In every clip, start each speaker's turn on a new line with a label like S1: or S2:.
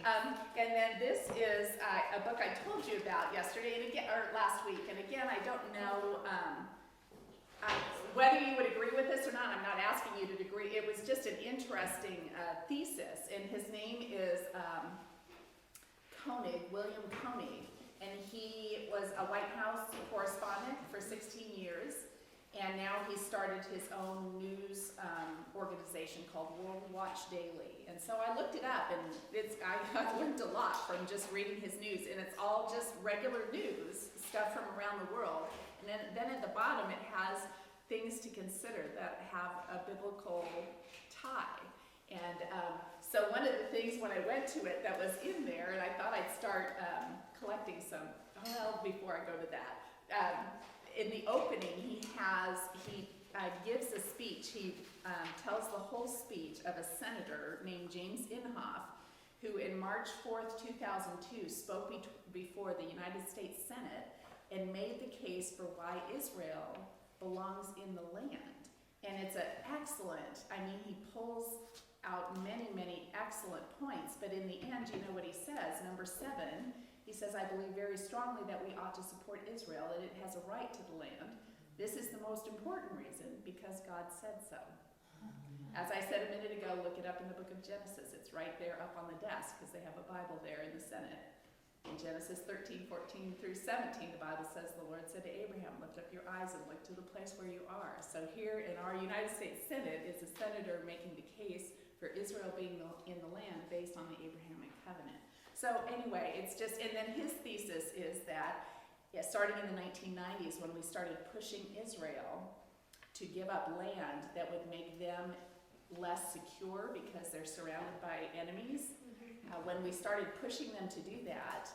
S1: And then this is a book I told you about yesterday and again, or last week. And again, I don't know whether you would agree with this or not. I'm not asking you to agree. It was just an interesting thesis. And his name is Koenig, William Koenig. And he was a White House correspondent for 16 years. And now he started his own news organization called World Watch Daily. And so I looked it up, and I've learned a lot from just reading his news. And it's all just regular news, stuff from around the world. And then at the bottom it has things to consider that have a biblical tie. And so one of the things when I went to it that was in there, and I thought I'd start collecting some, well, before I go to that. In the opening, he gives a speech. He tells the whole speech of a senator named James Inhofe, who in March 4th, 2002, spoke before the United States Senate and made the case for why Israel belongs in the land. And it's an excellent, he pulls out many, many excellent points, but in the end, you know what he says, number 7, he says, I believe very strongly that we ought to support Israel, that it has a right to the land. This is the most important reason, because God said so. As I said a minute ago, look it up in the book of Genesis. It's right there up on the desk, because they have a Bible there in the Senate. In Genesis 13, 14 through 17, the Bible says, the Lord said to Abraham, lift up your eyes and look to the place where you are. So here in our United States Senate is a senator making the case for Israel being in the land based on the Abrahamic Covenant. So anyway, it's just, and then his thesis is that, starting in the 1990s when we started pushing Israel to give up land that would make them less secure because they're surrounded by enemies, when we started pushing them to do that,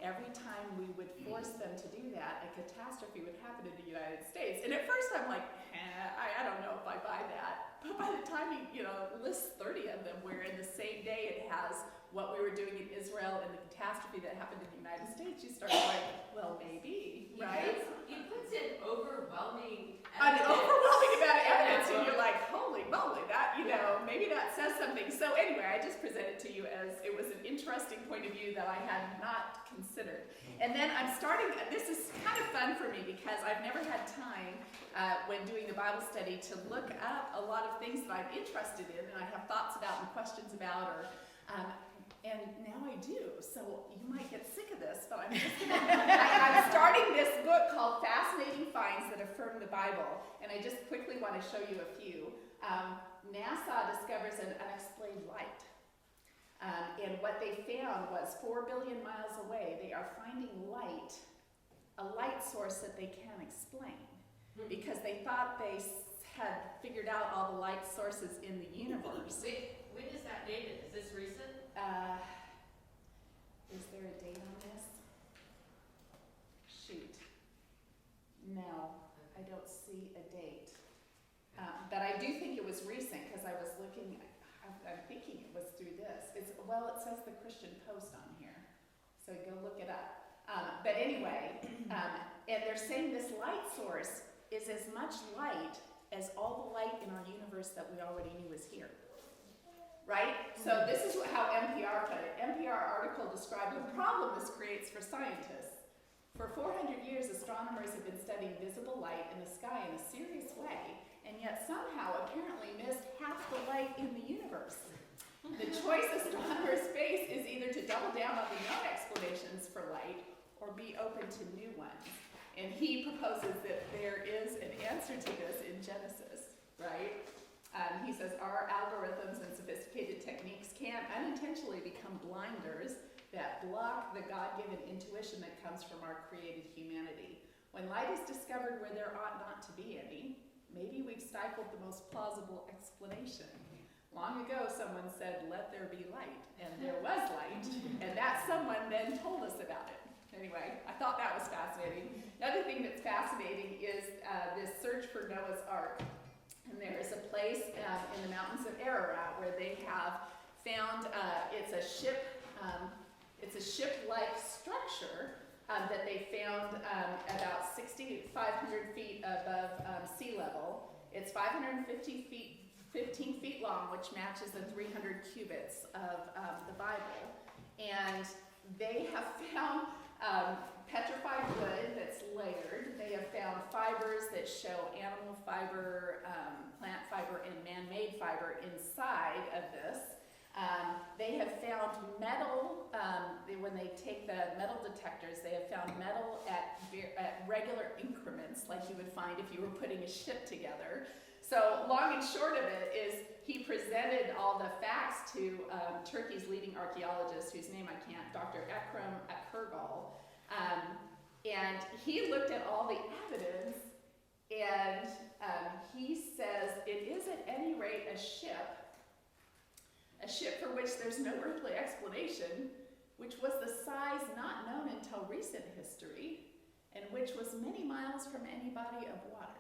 S1: every time we would force them to do that, a catastrophe would happen in the United States. And at first I'm like, I don't know if I buy that. But by the time he lists 30 of them, where in the same day it has what we were doing in Israel and the catastrophe that happened in the United States, you start going, well, maybe, right?
S2: He puts in overwhelming
S1: an overwhelming amount of evidence, and you're like, holy moly, that, maybe that says something. So anyway, I just present it to you as it was an interesting point of view that I had not considered. And then I'm starting, this is kind of fun for me because I've never had time when doing the Bible study to look up a lot of things that I'm interested in and I have thoughts about and questions about, and now I do. So you might get sick of this, but I'm starting this book called Fascinating Finds That Affirm the Bible, and I just quickly want to show you a few. NASA discovers an unexplained light. And what they found was 4 billion miles away, they are finding light, a light source that they can't explain. Because they thought they had figured out all the light sources in the universe.
S2: When is that dated? Is this recent?
S1: Is there a date on this? Shoot. No, I don't see a date. But I do think it was recent because I was looking, I'm thinking it was through this. It says the Christian Post on here. So go look it up. But anyway, and they're saying this light source is as much light as all the light in our universe that we already knew was here. Right? So this is how NPR put it. NPR article described the problem this creates for scientists. For 400 years, astronomers have been studying visible light in the sky in a serious way, and yet somehow apparently missed half the light in the universe. The choice astronomers face is either to double down on the known explanations for light or be open to new ones. And he proposes that there is an answer to this in Genesis, right? He says our algorithms and sophisticated techniques can unintentionally become blinders that block the God-given intuition that comes from our created humanity. When light is discovered where there ought not to be any, maybe we've stifled the most plausible explanation. Long ago, someone said, let there be light, and there was light, and that someone then told us about it. Anyway, I thought that was fascinating. Another thing that's fascinating is this search for Noah's Ark. And there is a place in the mountains of Ararat where they have found, it's a ship-like structure that they found about 6,500 feet above sea level. It's 550 feet 15 feet long, which matches the 300 cubits of the Bible. And they have found petrified wood that's layered. They have found fibers that show animal fiber, plant fiber, and man-made fiber inside of this. They have found metal, when they take the metal detectors, they have found metal at regular increments, like you would find if you were putting a ship together. So long and short of it is he presented all the facts to Turkey's leading archaeologist, whose name I can't, Dr. Abrahamic Covenant. And he looked at all the evidence, and he says it is at any rate a ship for which there's no earthly explanation, which was the size not known until recent history, and which was many miles from any body of water.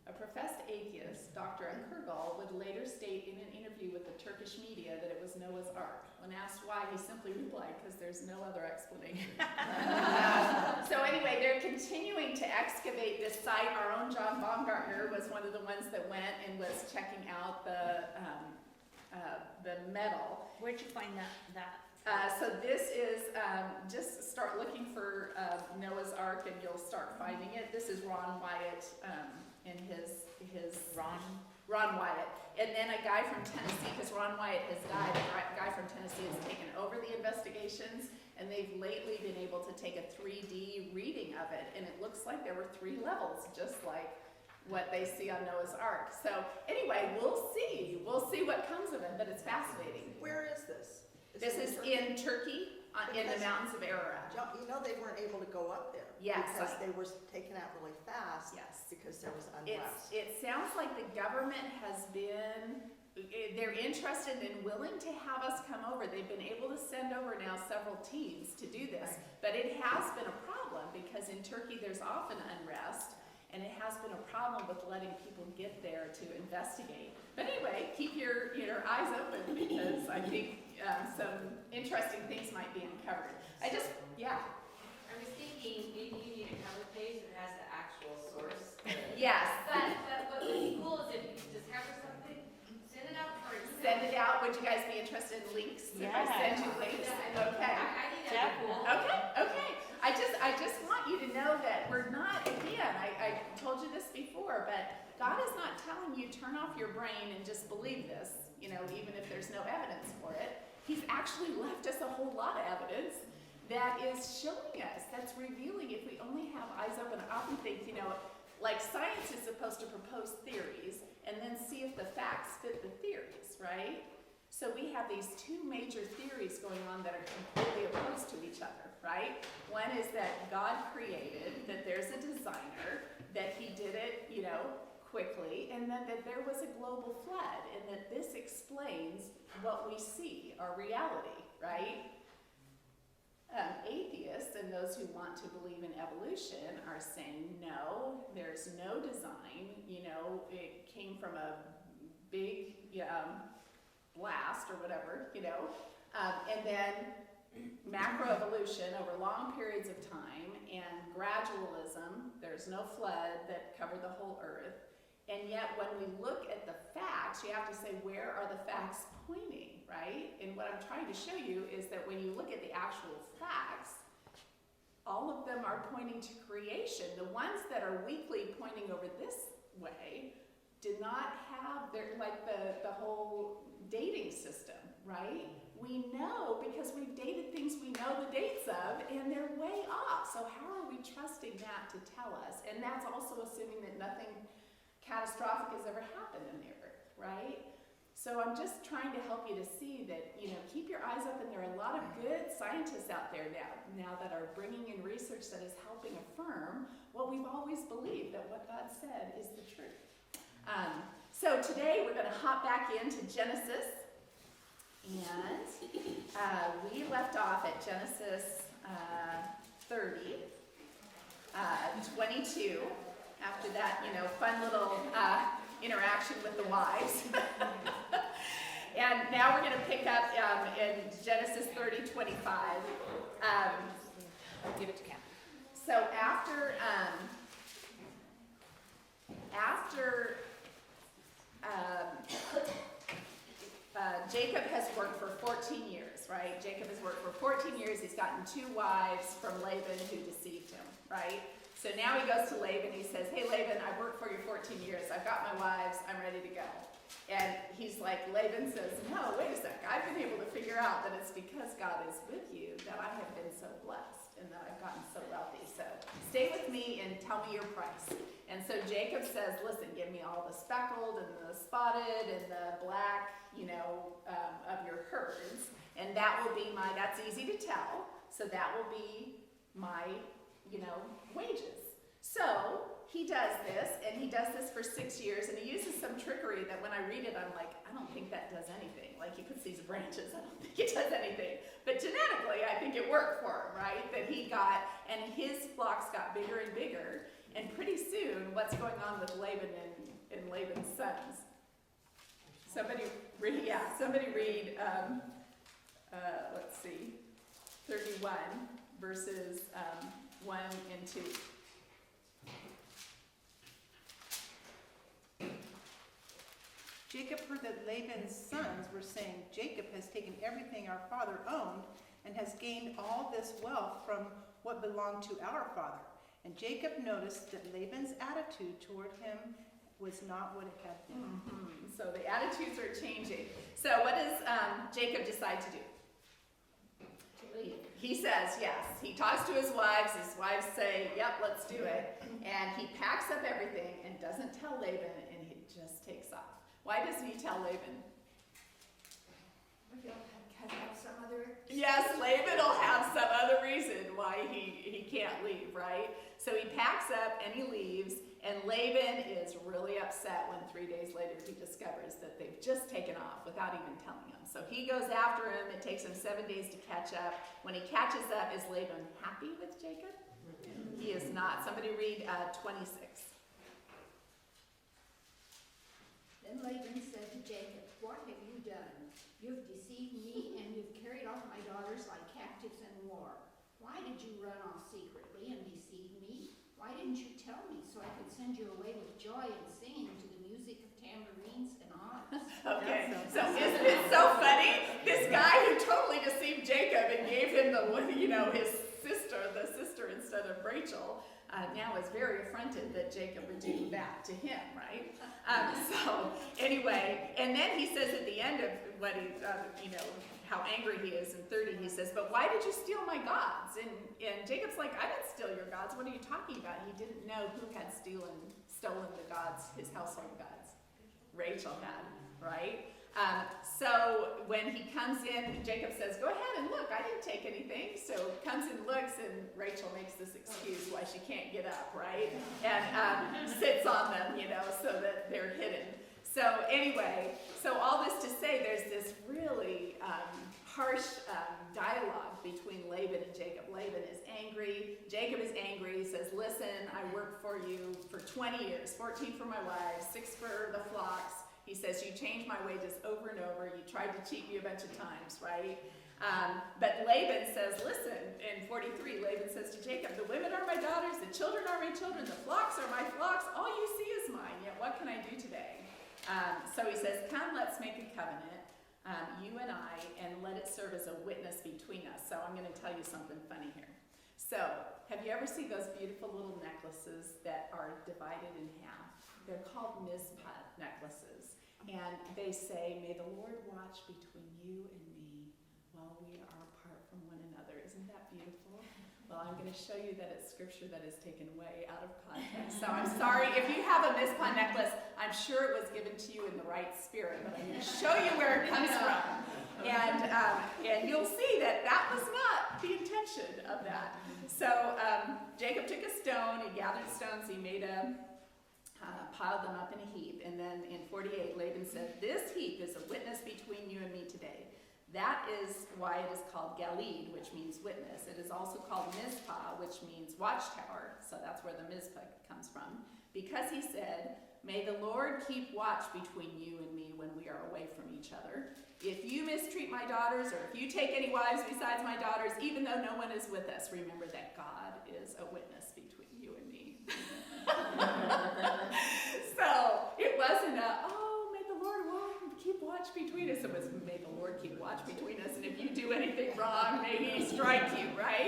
S1: A professed atheist, Dr. Kurgal, would later state in an interview with the Turkish media that it was Noah's Ark. When asked why, he simply replied, because there's no other explanation. So anyway, they're continuing to excavate this site. Our own John Baumgartner was one of the ones that went and was checking out the metal.
S3: Where'd you find that?
S1: So this is, just start looking for Noah's Ark and you'll start finding it. This is Ron Wyatt and his Ron Wyatt. And then a guy from Tennessee, because Ron Wyatt has died, a guy from Tennessee has taken over the investigations, and they've lately been able to take a 3D reading of it, and it looks like there were 3 levels, just like what they see on Noah's Ark. So anyway, we'll see what comes of it, but it's fascinating.
S4: Where is this?
S1: This is in Turkey, in the mountains of Ararat.
S4: You know they weren't able to go up there.
S1: Yes.
S4: Because they were taken out really fast.
S1: Yes.
S4: Because there was unrest.
S1: It sounds like the government has been, they're interested and willing to have us come over. They've been able to send over now several teams to do this, but it has been a problem because in Turkey there's often unrest, and it has been a problem with letting people get there to investigate. But anyway, keep your eyes open because I think some interesting things might be uncovered.
S2: I was thinking maybe you need a cover page that has the actual source.
S1: Yes.
S2: But what would be cool is if you discover something, send it out for email.
S1: Send it out. Would you guys be interested in links? If I send you links? Okay.
S2: I think that'd be cool.
S1: Okay. I just want you to know that we're not, again, I told you this before, but God is not telling you turn off your brain and just believe this, even if there's no evidence for it. He's actually left us a whole lot of evidence that is showing us, that's revealing if we only have eyes open. I often think, like science is supposed to propose theories and then see if the facts fit the theories, right? So we have these 2 major theories going on that are completely opposed to each other, right? One is that God created, that there's a designer, that he did it, quickly, and then that there was a global flood, and that this explains what we see, our reality, right? Atheists and those who want to believe in evolution are saying, no, there's no design, it came from a big blast or whatever, and then macroevolution over long periods of time and gradualism, there's no flood that covered the whole earth. And yet when we look at the facts, you have to say, where are the facts pointing, right? And what I'm trying to show you is that when you look at the actual facts, all of them are pointing to creation. The ones that are weakly pointing over this way did not have the whole dating system, right? We know because we've dated things we know the dates of, and they're way off. So how are we trusting that to tell us? And that's also assuming that nothing catastrophic has ever happened in the earth, right? So I'm just trying to help you to see that, keep your eyes open. There are a lot of good scientists out there now that are bringing in research that is helping affirm what we've always believed, that what God said is the truth. So today we're going to hop back into Genesis, and we left off at Genesis 30, 22. After that, fun little interaction with the wives. And now we're going to pick up in Genesis 30:25.
S3: I'll give it to Ken.
S1: So after gotten 2 wives from Laban who deceived him, right? So now he goes to Laban, he says, hey Laban, I've worked for you 14 years, I've got my wives, I'm ready to go. And he's like, Laban says, no, wait a sec, I've been able to figure out that it's because God is with you that I have been so blessed and that I've gotten so wealthy. So stay with me and tell me your price. And so Jacob says, listen, give me all the speckled and the spotted and the black, of your herds. And that will be that's easy to tell. So that will be my, wages. So he does this, and he does this for 6 years, and he uses some trickery that when I read it, I'm like, I don't think that does anything. Like, he puts these branches, I don't think it does anything. But genetically, I think it worked for him, right? That he got, and his flocks got bigger and bigger, and pretty soon, what's going on with Laban and Laban's sons? Somebody read, let's see, 31 verses 1 and 2.
S5: Jacob heard that Laban's sons were saying, Jacob has taken everything our father owned and has gained all this wealth from what belonged to our father. And Jacob noticed that Laban's attitude toward him was not what it had been.
S1: Mm-hmm. So the attitudes are changing. So what does Jacob decide to do? He says yes. He talks to his wives say, yep, let's do it. And he packs up everything and doesn't tell Laban, and he just takes off. Why doesn't he tell Laban? Yes, Laban will have some other reason why he can't leave, right? So he packs up and he leaves, and Laban is really upset when 3 days later he discovers that they've just taken off without even telling him. So he goes after him. It takes him 7 days to catch up. When he catches up, is Laban happy with Jacob? He is not. Somebody read 26.
S6: Then Laban said to Jacob, what have you done? You've deceived me, and you've carried off my daughters like captives in war. Why did you run off secretly and deceive me? Why didn't you tell me so I could send you away with joy and singing to the music of tambourines and harps?
S1: Okay, so isn't it so funny? This guy who totally deceived Jacob and gave him his sister instead of Rachel, now is very affronted that Jacob would do that to him, right? So anyway, and then he says at the end of what he, how angry he is in 30, he says, but why did you steal my gods? And Jacob's like, I didn't steal your gods. What are you talking about? He didn't know who had stolen the gods, his household gods. Rachel had, right? So when he comes in, Jacob says, go ahead and look, I didn't take anything. So comes and looks, and Rachel makes this excuse why she can't get up, right? And sits on them, so that they're hidden. So anyway, so all this to say, there's this really harsh dialogue between Laban and Jacob. Laban is angry. Jacob is angry. He says, listen, I worked for you for 20 years, 14 for my wives, 6 for the flocks. He says, you changed my wages over and over. You tried to cheat me a bunch of times, right? But Laban says, listen, in 43, Laban says to Jacob, the women are my daughters, the children are my children, the flocks are my flocks. All you see is mine, yet what can I do today? So he says, come, let's make a covenant, you and I, and let it serve as a witness between us. So I'm going to tell you something funny here. So have you ever seen those beautiful little necklaces that are divided in half? They're called Mizpah necklaces. And they say, may the Lord watch between you and me while we are apart from one another. Isn't that beautiful? Well, I'm going to show you that it's scripture that is taken way out of context. So I'm sorry. If you have a Mizpah necklace, I'm sure it was given to you in the right spirit, but I'm going to show you where it comes from. And you'll see that was not the intention of that. So Jacob took a stone, he gathered stones, he made piled them up in a heap. And then in 48, Laban said, this heap is a witness between you and me today. That is why it is called Galid, which means witness. It is also called Mizpah, which means watchtower. So that's where the Mizpah comes from. Because he said, may the Lord keep watch between you and me when we are away from each other. If you mistreat my daughters, or if you take any wives besides my daughters, even though no one is with us, remember that God is a witness between you and me. So it wasn't may the Lord keep watch between us. It was, may the Lord keep watch between us, and if you do anything wrong, may he strike you, right?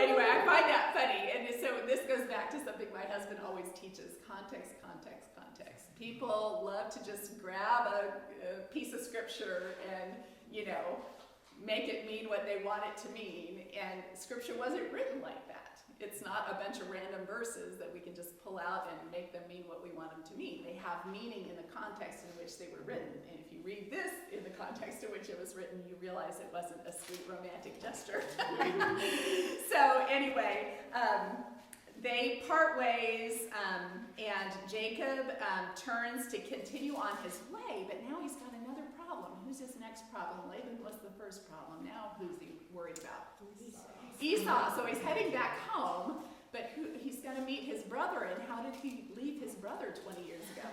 S1: anyway, I find that funny. And so this goes back to something my husband always teaches: context, context, context. People love to just grab a piece of scripture and, make it mean what they want it to mean. And scripture wasn't written like that. It's not a bunch of random verses that we can just pull out and make them mean what we want them to mean. They have meaning in the context in which they were written. And if you read this in the context in which it was written, you realize it wasn't a sweet romantic gesture. So anyway, they part ways, and Jacob turns to continue on his way, but now he's got another problem. Who's his next problem? Laban was the first problem. Now who's he worried about? Esau. So he's heading back home, but he's going to meet his brother, and how did he leave his brother 20 years ago?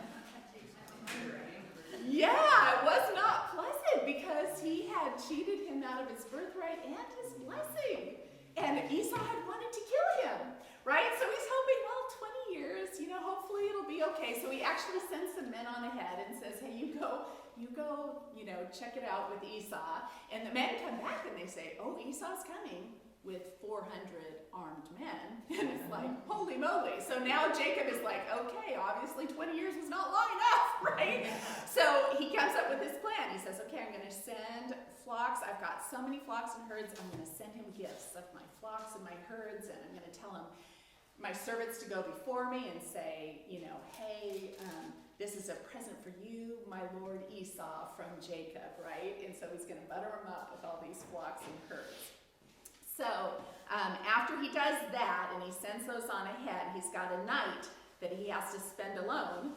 S1: Yeah, it was not pleasant because he had cheated him out of his birthright and his blessing. And Esau had wanted to kill him, right? So he's hoping, well, 20 years, hopefully it'll be okay. So he actually sends some men on ahead and says, hey, you go, check it out with Esau. And the men come back and they say, oh, Esau's coming with 400 armed men. And it's like, holy moly. So now Jacob is like, okay, obviously 20 years is not long enough, right? So he comes up with this plan. He says, okay, I'm going to send flocks. I've got so many flocks and herds. I'm going to send him gifts of my flocks and my herds. And I'm going to tell him, my servants to go before me and say, hey, this is a present for you, my lord Esau from Jacob, right? And so he's going to butter him up with all these flocks and herds. So after he does that and he sends those on ahead, he's got a night that he has to spend alone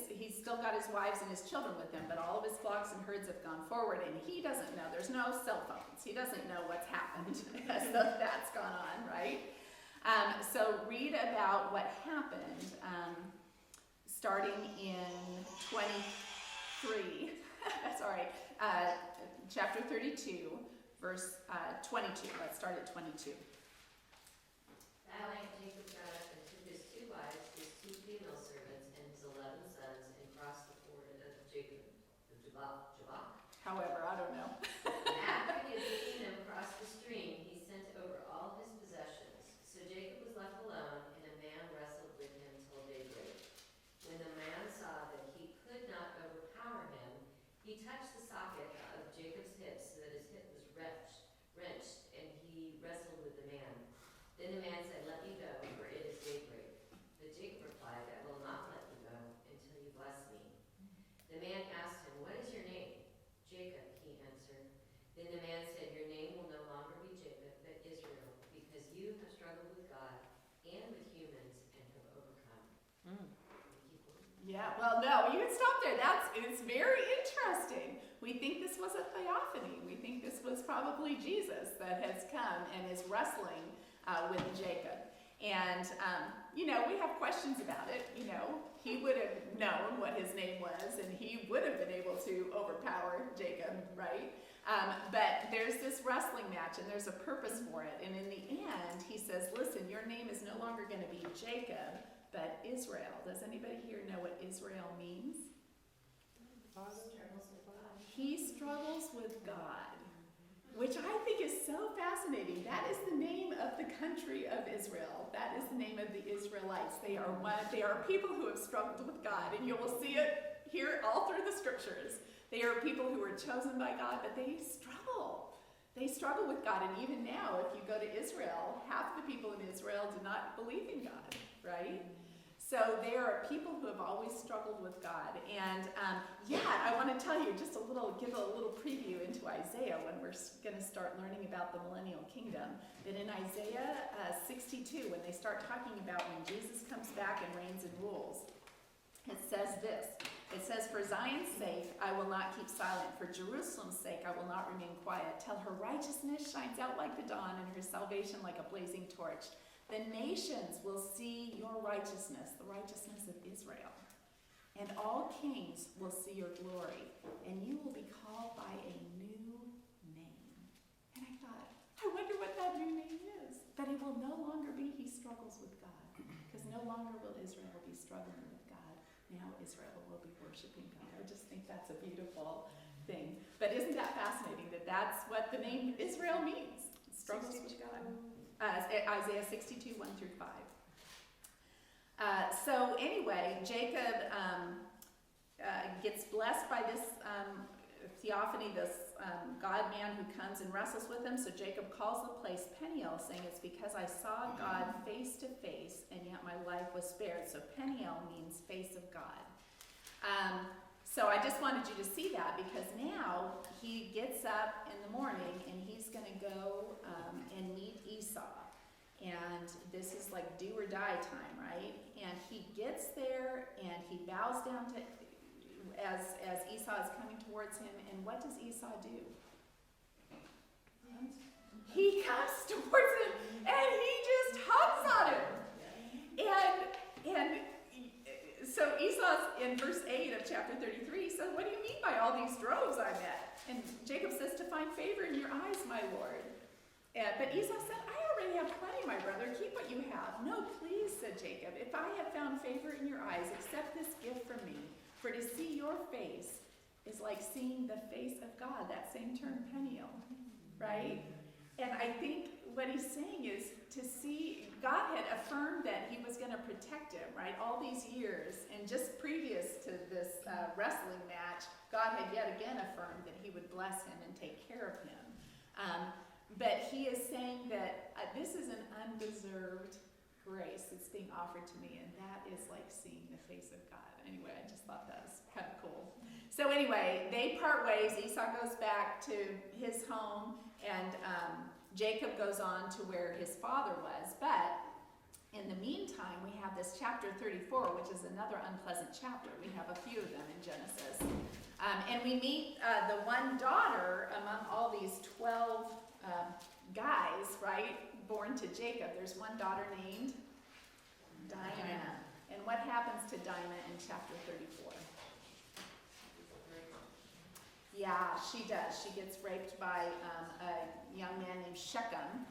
S1: he's still got his wives and his children with him, but all of his flocks and herds have gone forward, and he doesn't know. There's no cell phones. He doesn't know what's happened. So that's gone on, right? So read about what happened starting in 23, chapter 32, verse 22. Let's start at 22.
S7: That night Jacob got up and took his 2 wives, his 2 female servants, and his 11 sons, and crossed the ford of Jabbok.
S1: However, I don't know.
S7: And after he had seen them cross the stream, he sent over all his possessions. So Jacob was left alone, and a man wrestled with him till daybreak. When the man saw that he could not overpower him, he touched the socket of Jacob's hip so that his hip was wrenched, and he wrestled with the man. Then the man said, let me go, for it is daybreak. But Jacob replied, I will not let you go until you bless me. The man asked him, what is your name? Jacob, he answered. Then the man said, your name will no longer be Jacob, but Israel, because you have struggled with God and with humans and have overcome.
S1: Yeah, well, no, you can stop there. It's very interesting. We think this was a theophany. We think this was probably Jesus that has come and is wrestling with Jacob. And, we have questions about it. He would have known what his name was, and he would have been able to overpower Jacob, right? But there's this wrestling match, and there's a purpose for it. And in the end, he says, listen, your name is no longer going to be Jacob, but Israel. Does anybody here know what Israel means? He struggles with God, which I think is so fascinating. That is the name of the country of Israel. That is the name of the Israelites. They are people who have struggled with God, and you will see it here all through the scriptures. They are people who were chosen by God, but they struggle. They struggle with God, and even now, if you go to Israel, half the people in Israel do not believe in God, right? So they are people who have always struggled with God. And I want to tell you give a little preview into Isaiah when we're going to start learning about the millennial kingdom. That in Isaiah 62, when they start talking about when Jesus comes back and reigns and rules, it says this. It says, for Zion's sake, I will not keep silent. For Jerusalem's sake, I will not remain quiet. Till her righteousness shines out like the dawn and her salvation like a blazing torch. The nations will see your righteousness, the righteousness of Israel. And all kings will see your glory, and you will be called by a new name. And I thought, I wonder what that new name is. But it will no longer be he struggles with God, because no longer will Israel be struggling with God. Now Israel will be worshiping God. I just think that's a beautiful thing. But isn't that fascinating that that's what the name Israel means? Struggles with God. Isaiah 62, 1 through 5. So anyway, Jacob gets blessed by this theophany, this God-man who comes and wrestles with him. So Jacob calls the place Peniel, saying, it's because I saw God face to face, and yet my life was spared. So Peniel means face of God. So I just wanted you to see that, because now he gets up in the morning and he's going to go and meet Esau. And this is like do or die time, right? And he gets there and he bows down to as Esau is coming towards him. And what does Esau do? He comes towards him and he just hugs on him. And so Esau's in verse 8 of chapter 33 says, what do you mean by all these droves I met? And Jacob says, to find favor in your eyes, my lord. But Esau said, I already have plenty, my brother. Keep what you have. No, please, said Jacob. If I have found favor in your eyes, accept this gift from me. For to see your face is like seeing the face of God. That same term, Peniel, right? And I think what he's saying is to see, God had affirmed that he was going to protect him, right, all these years. And just previous to this wrestling match, God had yet again affirmed that he would bless him and take care of him. But he is saying that this is an undeserved grace that's being offered to me, and that is like seeing the face of God. Anyway, I just thought that was kind of cool. So anyway, they part ways. Esau goes back to his home, and Jacob goes on to where his father was. But in the meantime, we have this chapter 34, which is another unpleasant chapter. We have a few of them in Genesis. And we meet the one daughter among all these 12 guys, right, born to Jacob. There's one daughter named Dinah. And what happens to Dinah in chapter 34? Yeah, she does. She gets raped by a young man named Shechem,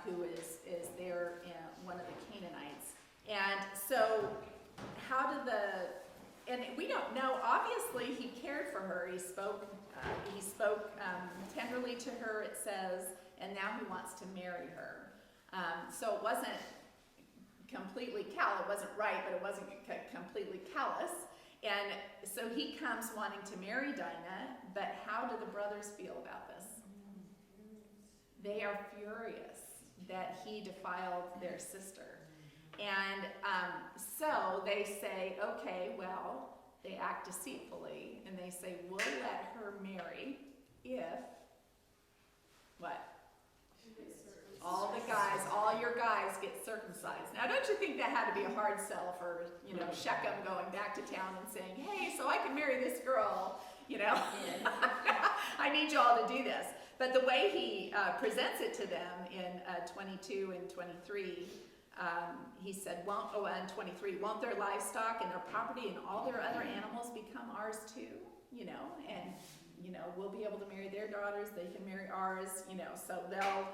S1: who is there, one of the Canaanites. And so how did and we don't know, obviously he cared for her. He spoke tenderly to her, it says, and now he wants to marry her. So it wasn't completely it wasn't right, but it wasn't completely callous. And so he comes wanting to marry Dinah, but how do the brothers feel about this? They are furious that he defiled their sister. And so they say, okay, well, they act deceitfully, and they say, we'll let her marry if, what? All your guys get circumcised. Now, don't you think that had to be a hard sell for, Shechem going back to town and saying, hey, so I can marry this girl, I need you all to do this. But the way he presents it to them in 22 and 23, he said, and 23, won't their livestock and their property and all their other animals become ours too? And, we'll be able to marry their daughters, they can marry ours, so they'll,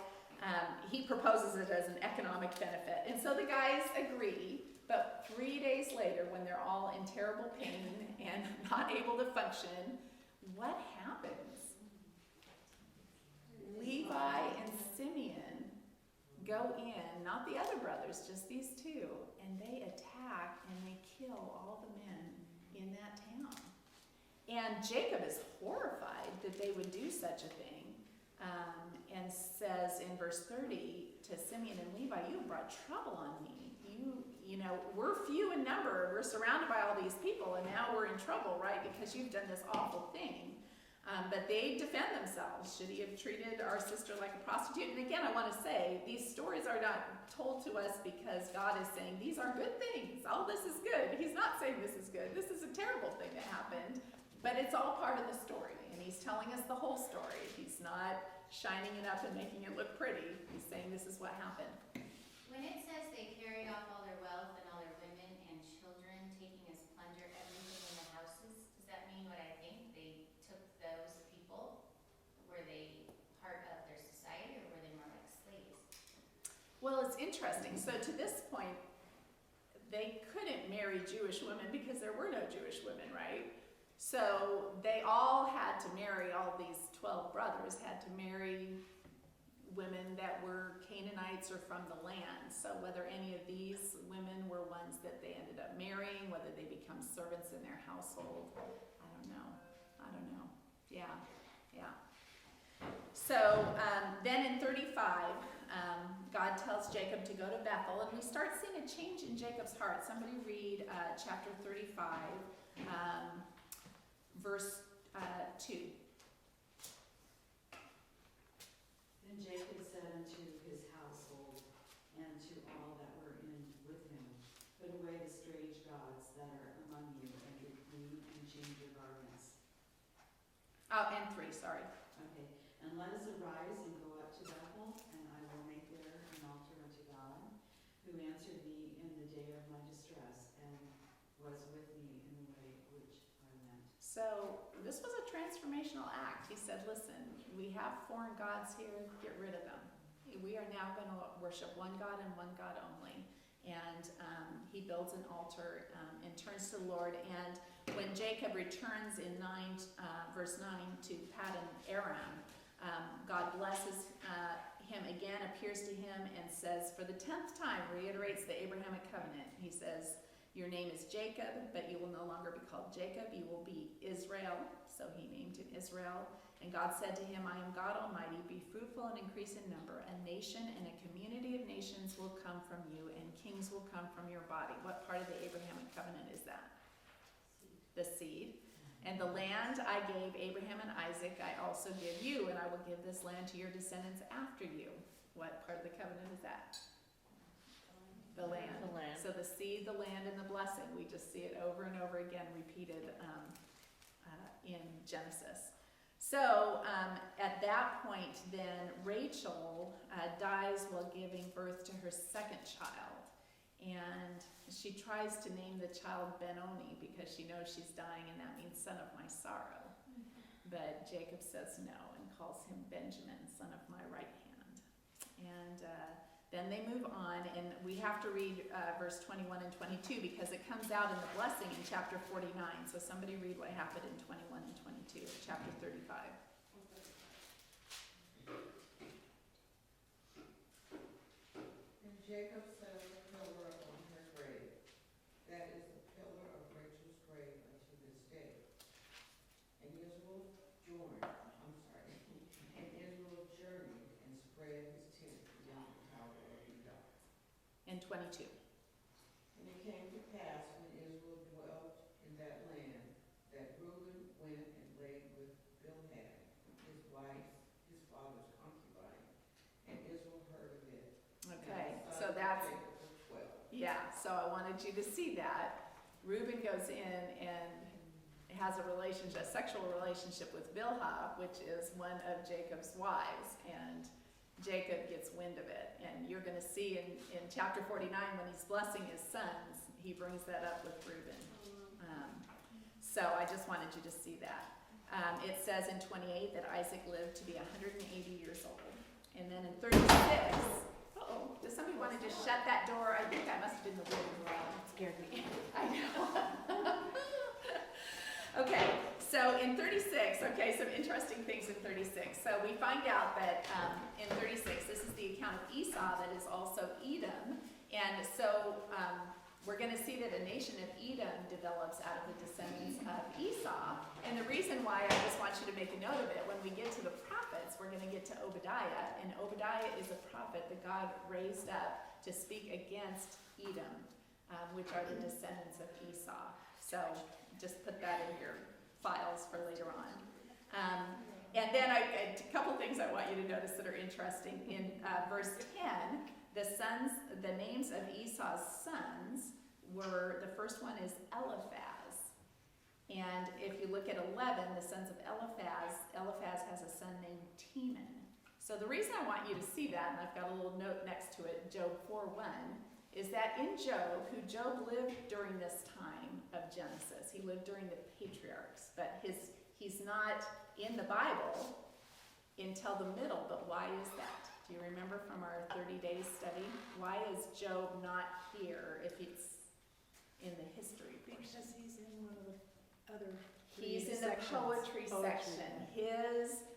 S1: he proposes it as an economic benefit. And so the guys agree, but 3 days later, when they're all in terrible pain and not able to function, what happens? Levi and Simeon go in, not the other brothers, just these two, and they attack and they kill all the men in that town. And Jacob is horrified that they would do such a thing, and says in verse 30 to Simeon and Levi, you have brought trouble on me. We're few in number, we're surrounded by all these people, and now we're in trouble, right, because you've done this awful thing. But they defend themselves. Should he have treated our sister like a prostitute? And again, I want to say, these stories are not told to us because God is saying, these are good things. All this is good. He's not saying this is good. This is a terrible thing that happened. But it's all part of the story. And he's telling us the whole story. He's not shining it up and making it look pretty. He's saying this is what happened.
S8: When it says they carried off all their wealth and all their women and children, taking as plunder everything in the houses, does that mean what I think? They took those people? Were they part of their society, or were they more like slaves?
S1: Well, it's interesting. So to this point, they couldn't marry Jewish women because there were no Jewish women, right? So they all had to marry, all these 12 brothers had to marry women that were Canaanites or from the land. So whether any of these women were ones that they ended up marrying, whether they become servants in their household, I don't know. Yeah. So then in 35, God tells Jacob to go to Bethel, and we start seeing a change in Jacob's heart. Somebody read chapter 35, verse 2.
S9: Then Jacob said unto his household and to all that were in with him, put away the strange gods that are among you, and be clean and change your garments.
S1: Oh, and 3, sorry.
S9: Okay, and let us arise and go up to Bethel, and I will make there an altar unto God, who answered me in the day of my distress, and was with me in the way which I went.
S1: So this was a transformational act. He said, listen, we have foreign gods here, get rid of them. We are now going to worship one God and one God only. And he builds an altar and turns to the Lord. And when Jacob returns in verse 9 to Paddan Aram, God blesses him again, appears to him and says, for the 10th time, reiterates the Abrahamic Covenant. He says, your name is Jacob, but you will no longer be called Jacob. You will be Israel. So he named him Israel. And God said to him, I am God Almighty. Be fruitful and increase in number. A nation and a community of nations will come from you, and kings will come from your body. What part of the Abrahamic Covenant is that? The seed. And the land I gave Abraham and Isaac, I also give you, and I will give this land to your descendants after you. What part of the covenant is that? The land.
S3: The land.
S1: So the seed, the land, and the blessing. We just see it over and over again repeated in Genesis. So at that point, then Rachel dies while giving birth to her second child. And she tries to name the child Benoni because she knows she's dying, and that means son of my sorrow. But Jacob says no and calls him Benjamin, son of my right hand. And then they move on, and we have to read verse 21 and 22 because it comes out in the blessing in chapter 49. So somebody read what happened in 21 and 22 of chapter 35.
S10: And Jacob set up a pillar on her grave. That is the pillar of Rachel's grave unto this day. And Israel journeyed and spread his tent beyond the tower of Judah.
S1: And 22.
S10: And it came to pass when Israel dwelt in that land, that Reuben went and laid with Bilhah, his wife, his father's concubine, and Israel heard of it.
S1: Okay,
S10: And the
S1: so
S10: sons of
S1: that's,
S10: Jacob were 12.
S1: yeah, so I wanted you to see that. Reuben goes in and has a sexual relationship with Bilhah, which is one of Jacob's wives, and Jacob gets wind of it. And you're going to see in chapter 49, when he's blessing his sons, he brings that up with Reuben. So I just wanted you to see that. It says in 28 that Isaac lived to be 180 years old. And then in 36, does somebody want to just shut that door? I think that must have been the wind. It scared me. I know. Okay, so in 36, some interesting things in 36. So we find out that in 36, this is the account of Esau that is also Edom. And so we're going to see that a nation of Edom develops out of the descendants of Esau. And the reason why I just want you to make a note of it, when we get to the prophets, we're going to get to Obadiah. And Obadiah is a prophet that God raised up to speak against Edom, which are the descendants of Esau. So just put that in your files for later on. And then a couple things I want you to notice that are interesting. In verse 10, the names of Esau's sons were, the first one is Eliphaz. And if you look at 11, the sons of Eliphaz has a son named Teman. So the reason I want you to see that, and I've got a little note next to it, Job 4:1, is that in Job, who Job lived during this time of Genesis, he lived during the patriarchs, but he's not in the Bible until the middle. But why is that? Do you remember from our 30 days study? Why is Job not here if he's in the history portion?
S5: Because he's in one of the other
S1: He's in the poetry section.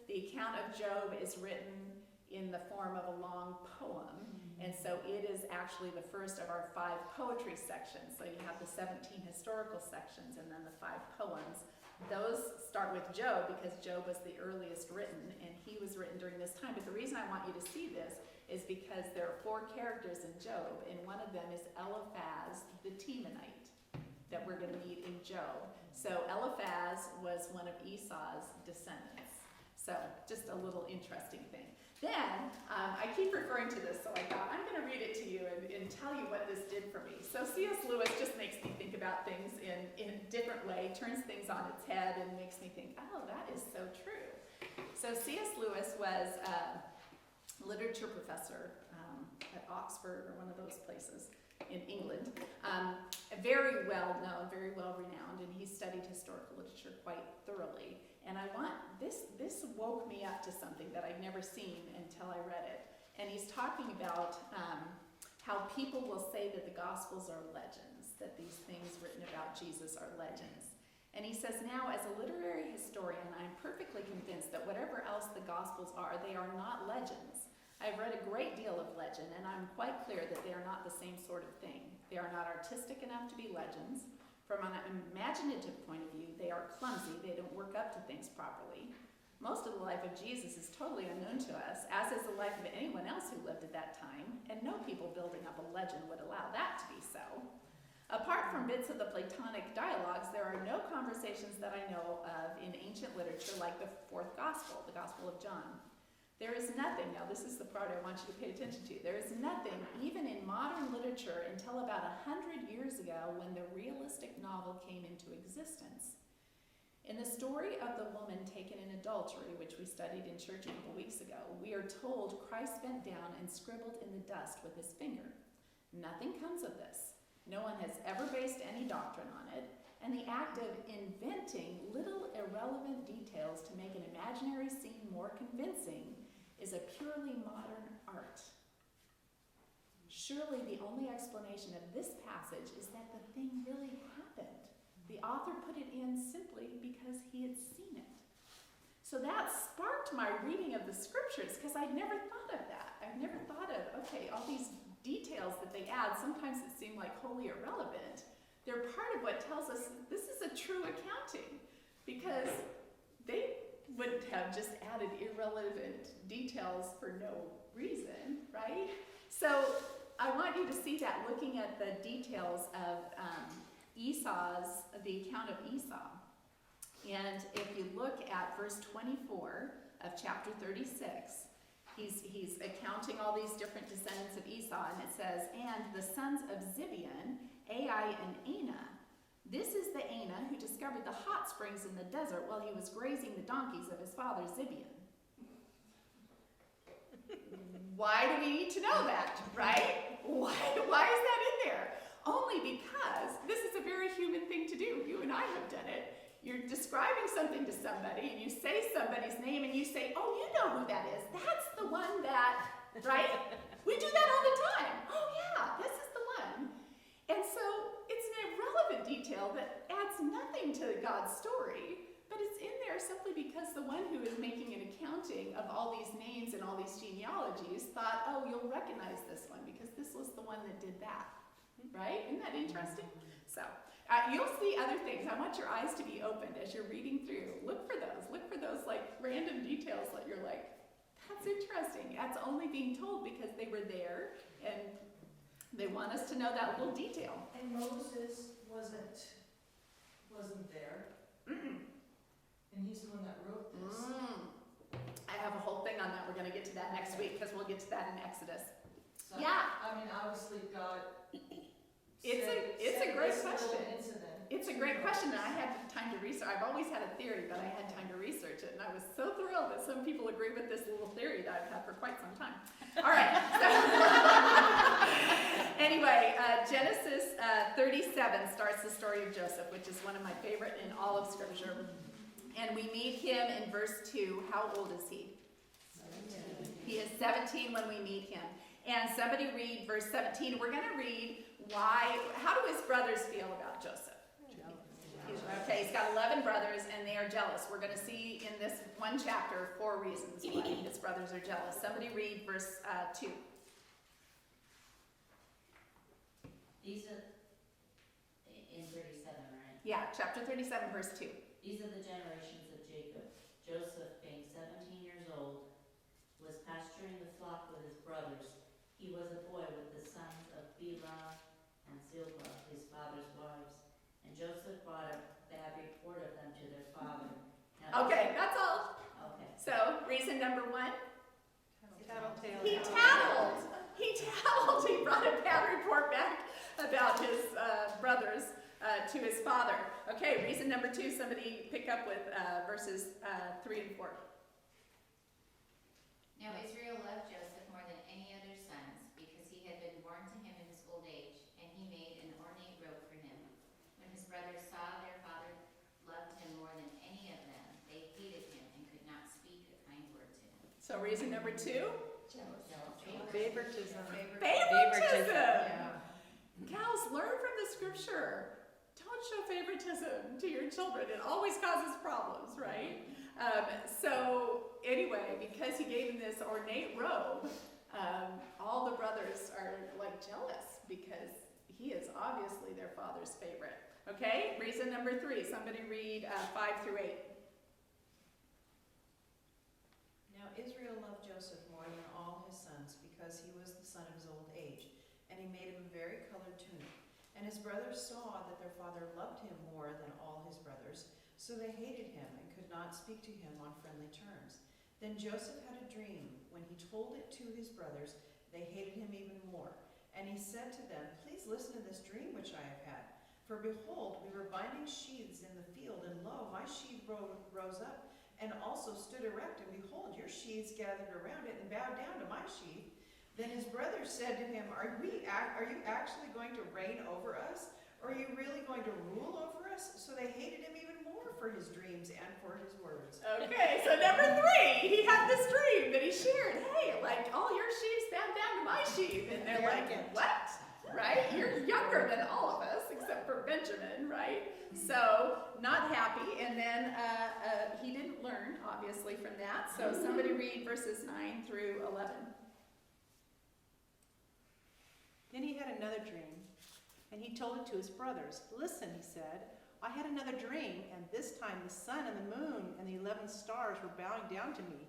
S1: The account of Job is written in the form of a long poem. And so it is actually the first of our 5 poetry sections. So you have the 17 historical sections and then the 5 poems. Those start with Job because Job was the earliest written, and he was written during this time. But the reason I want you to see this is because there are 4 characters in Job, and one of them is Eliphaz the Temanite that we're going to meet in Job. So Eliphaz was one of Esau's descendants. So just a little interesting thing. Then, I keep referring to this, so I thought I'm going to read it to you and tell you what this did for me. So C.S. Lewis just makes me think about things in a different way, turns things on its head, and makes me think, oh, that is so true. So C.S. Lewis was a literature professor at Oxford or one of those places in England. Very well known, very well renowned, and he studied historical literature quite thoroughly. And this woke me up to something that I'd never seen until I read it. And he's talking about how people will say that the Gospels are legends, that these things written about Jesus are legends. And he says, now, as a literary historian, I'm perfectly convinced that whatever else the Gospels are, they are not legends. I've read a great deal of legend, and I'm quite clear that they are not the same sort of thing. They are not artistic enough to be legends. From an imaginative point of view, they are clumsy, they don't work up to things properly. Most of the life of Jesus is totally unknown to us, as is the life of anyone else who lived at that time, and no people building up a legend would allow that to be so. Apart from bits of the Platonic dialogues, there are no conversations that I know of in ancient literature like the 4th Gospel, the Gospel of John. There is nothing, now this is the part I want you to pay attention to, there is nothing, even in modern literature, until about 100 years ago when the realistic novel came into existence. In the story of the woman taken in adultery, which we studied in church a couple weeks ago, we are told Christ bent down and scribbled in the dust with his finger. Nothing comes of this. No one has ever based any doctrine on it, and the act of inventing little irrelevant details to make an imaginary scene more convincing is a purely modern art. Surely the only explanation of this passage is that the thing really happened. The author put it in simply because he had seen it. So that sparked my reading of the scriptures, because I'd never thought of that. I've never thought of, okay, all these details that they add, sometimes it seemed like wholly irrelevant. They're part of what tells us this is a true accounting, because they wouldn't have just added irrelevant details for no reason, right? So I want you to see that looking at the details of the account of Esau. And if you look at verse 24 of chapter 36, he's accounting all these different descendants of Esau, and it says, and the sons of Zibeon, Ai and Anah. This is the Anah who discovered the hot springs in the desert while he was grazing the donkeys of his father Zibeon. Why do we need to know that, right? Why is that in there? Only because this is a very human thing to do. You and I have done it. You're describing something to somebody, and you say somebody's name, and you say, oh, you know who that is. That's the one that, right? We do that all the time. Oh, yeah, this is the one. And so it's an irrelevant detail that adds nothing to God's story, but it's in there simply because the one who is making an accounting of all these names and all these genealogies thought, oh, you'll recognize this one because this was the one that did that, right? Isn't that interesting? So you'll see other things. I want your eyes to be opened as you're reading through. Look for those like random details that you're like, that's interesting. That's only being told because they were there and they want us to know that little detail.
S9: And Moses wasn't there.
S1: Mm-mm.
S9: And he's the one that wrote this.
S1: I have a whole thing on that. We're going to get to that next week because we'll get to that in Exodus.
S9: So,
S1: Yeah.
S9: I mean, obviously God.
S1: It's a great question.
S9: Incident.
S1: It's a great question, and I had time to research. I've always had a theory, but I had time to research it, and I was so thrilled that some people agree with this little theory that I've had for quite some time. All right. So anyway, Genesis 37 starts the story of Joseph, which is one of my favorite in all of Scripture. And we meet him in verse 2. How old is he?
S9: 17.
S1: He is 17 when we meet him. And somebody read verse 17. We're going to read how do his brothers feel about Joseph? Okay, he's got 11 brothers, and they are jealous. We're going to see in this one chapter 4 reasons why his brothers are jealous. Somebody read verse 2.
S11: These are, in 37, right?
S1: Yeah, chapter 37, verse 2.
S11: These are the generations of Jacob. Joseph, being 17 years old, was pasturing the flock with his brothers. He was a boy with the sons of Bilhah and Zilpah, his father's wives. And Joseph brought a bad report of them to their father. Now,
S1: Okay, that's all.
S11: Okay.
S1: So, reason number 1.
S5: Tattletale.
S1: He tattled. He tattled. He brought a bad report back about his brothers to his father. Okay, reason number 2. Somebody pick up with verses 3 and 4.
S8: Now Israel loved Joseph more than any other sons, because he had been born to him in his old age, and he made an ornate robe for him. When his brothers saw their father loved him more than any of them, they hated him and could not speak a kind word to him.
S1: So, reason number 2.
S5: Favoritism.
S1: Favoritism. Gals, learn from the scripture. Don't show favoritism to your children. It always causes problems, right? So anyway, because he gave him this ornate robe, all the brothers are like jealous because he is obviously their father's favorite. Okay, reason number 3. Somebody read 5 through 8.
S12: Now Israel loved Joseph more than all his sons, because he was the son of his old age, and he made him a vari-colored tunic. And his brothers saw that their father loved him more than all his brothers, so they hated him and could not speak to him on friendly terms. Then Joseph had a dream. When he told it to his brothers, they hated him even more. And he said to them, "Please listen to this dream which I have had. For behold, we were binding sheaves in the field, and lo, my sheaf rose up, and also stood erect, and behold, your sheaves gathered around it and bowed down to my sheaf." Then his brothers said to him, are you actually going to reign over us? Or are you really going to rule over us? So they hated him even more for his dreams and for his words.
S1: Okay, so number 3, he had this dream that he shared. Hey, like all your sheaves bow down to my sheaf. And they're like, what? Right? You're younger than all of us, except for Benjamin, right? So, not happy. And then he didn't learn, obviously, from that. So somebody read verses 9 through 11.
S5: Then he had another dream, and he told it to his brothers. "Listen," he said, "I had another dream, and this time the sun and the moon and the 11 stars were bowing down to me."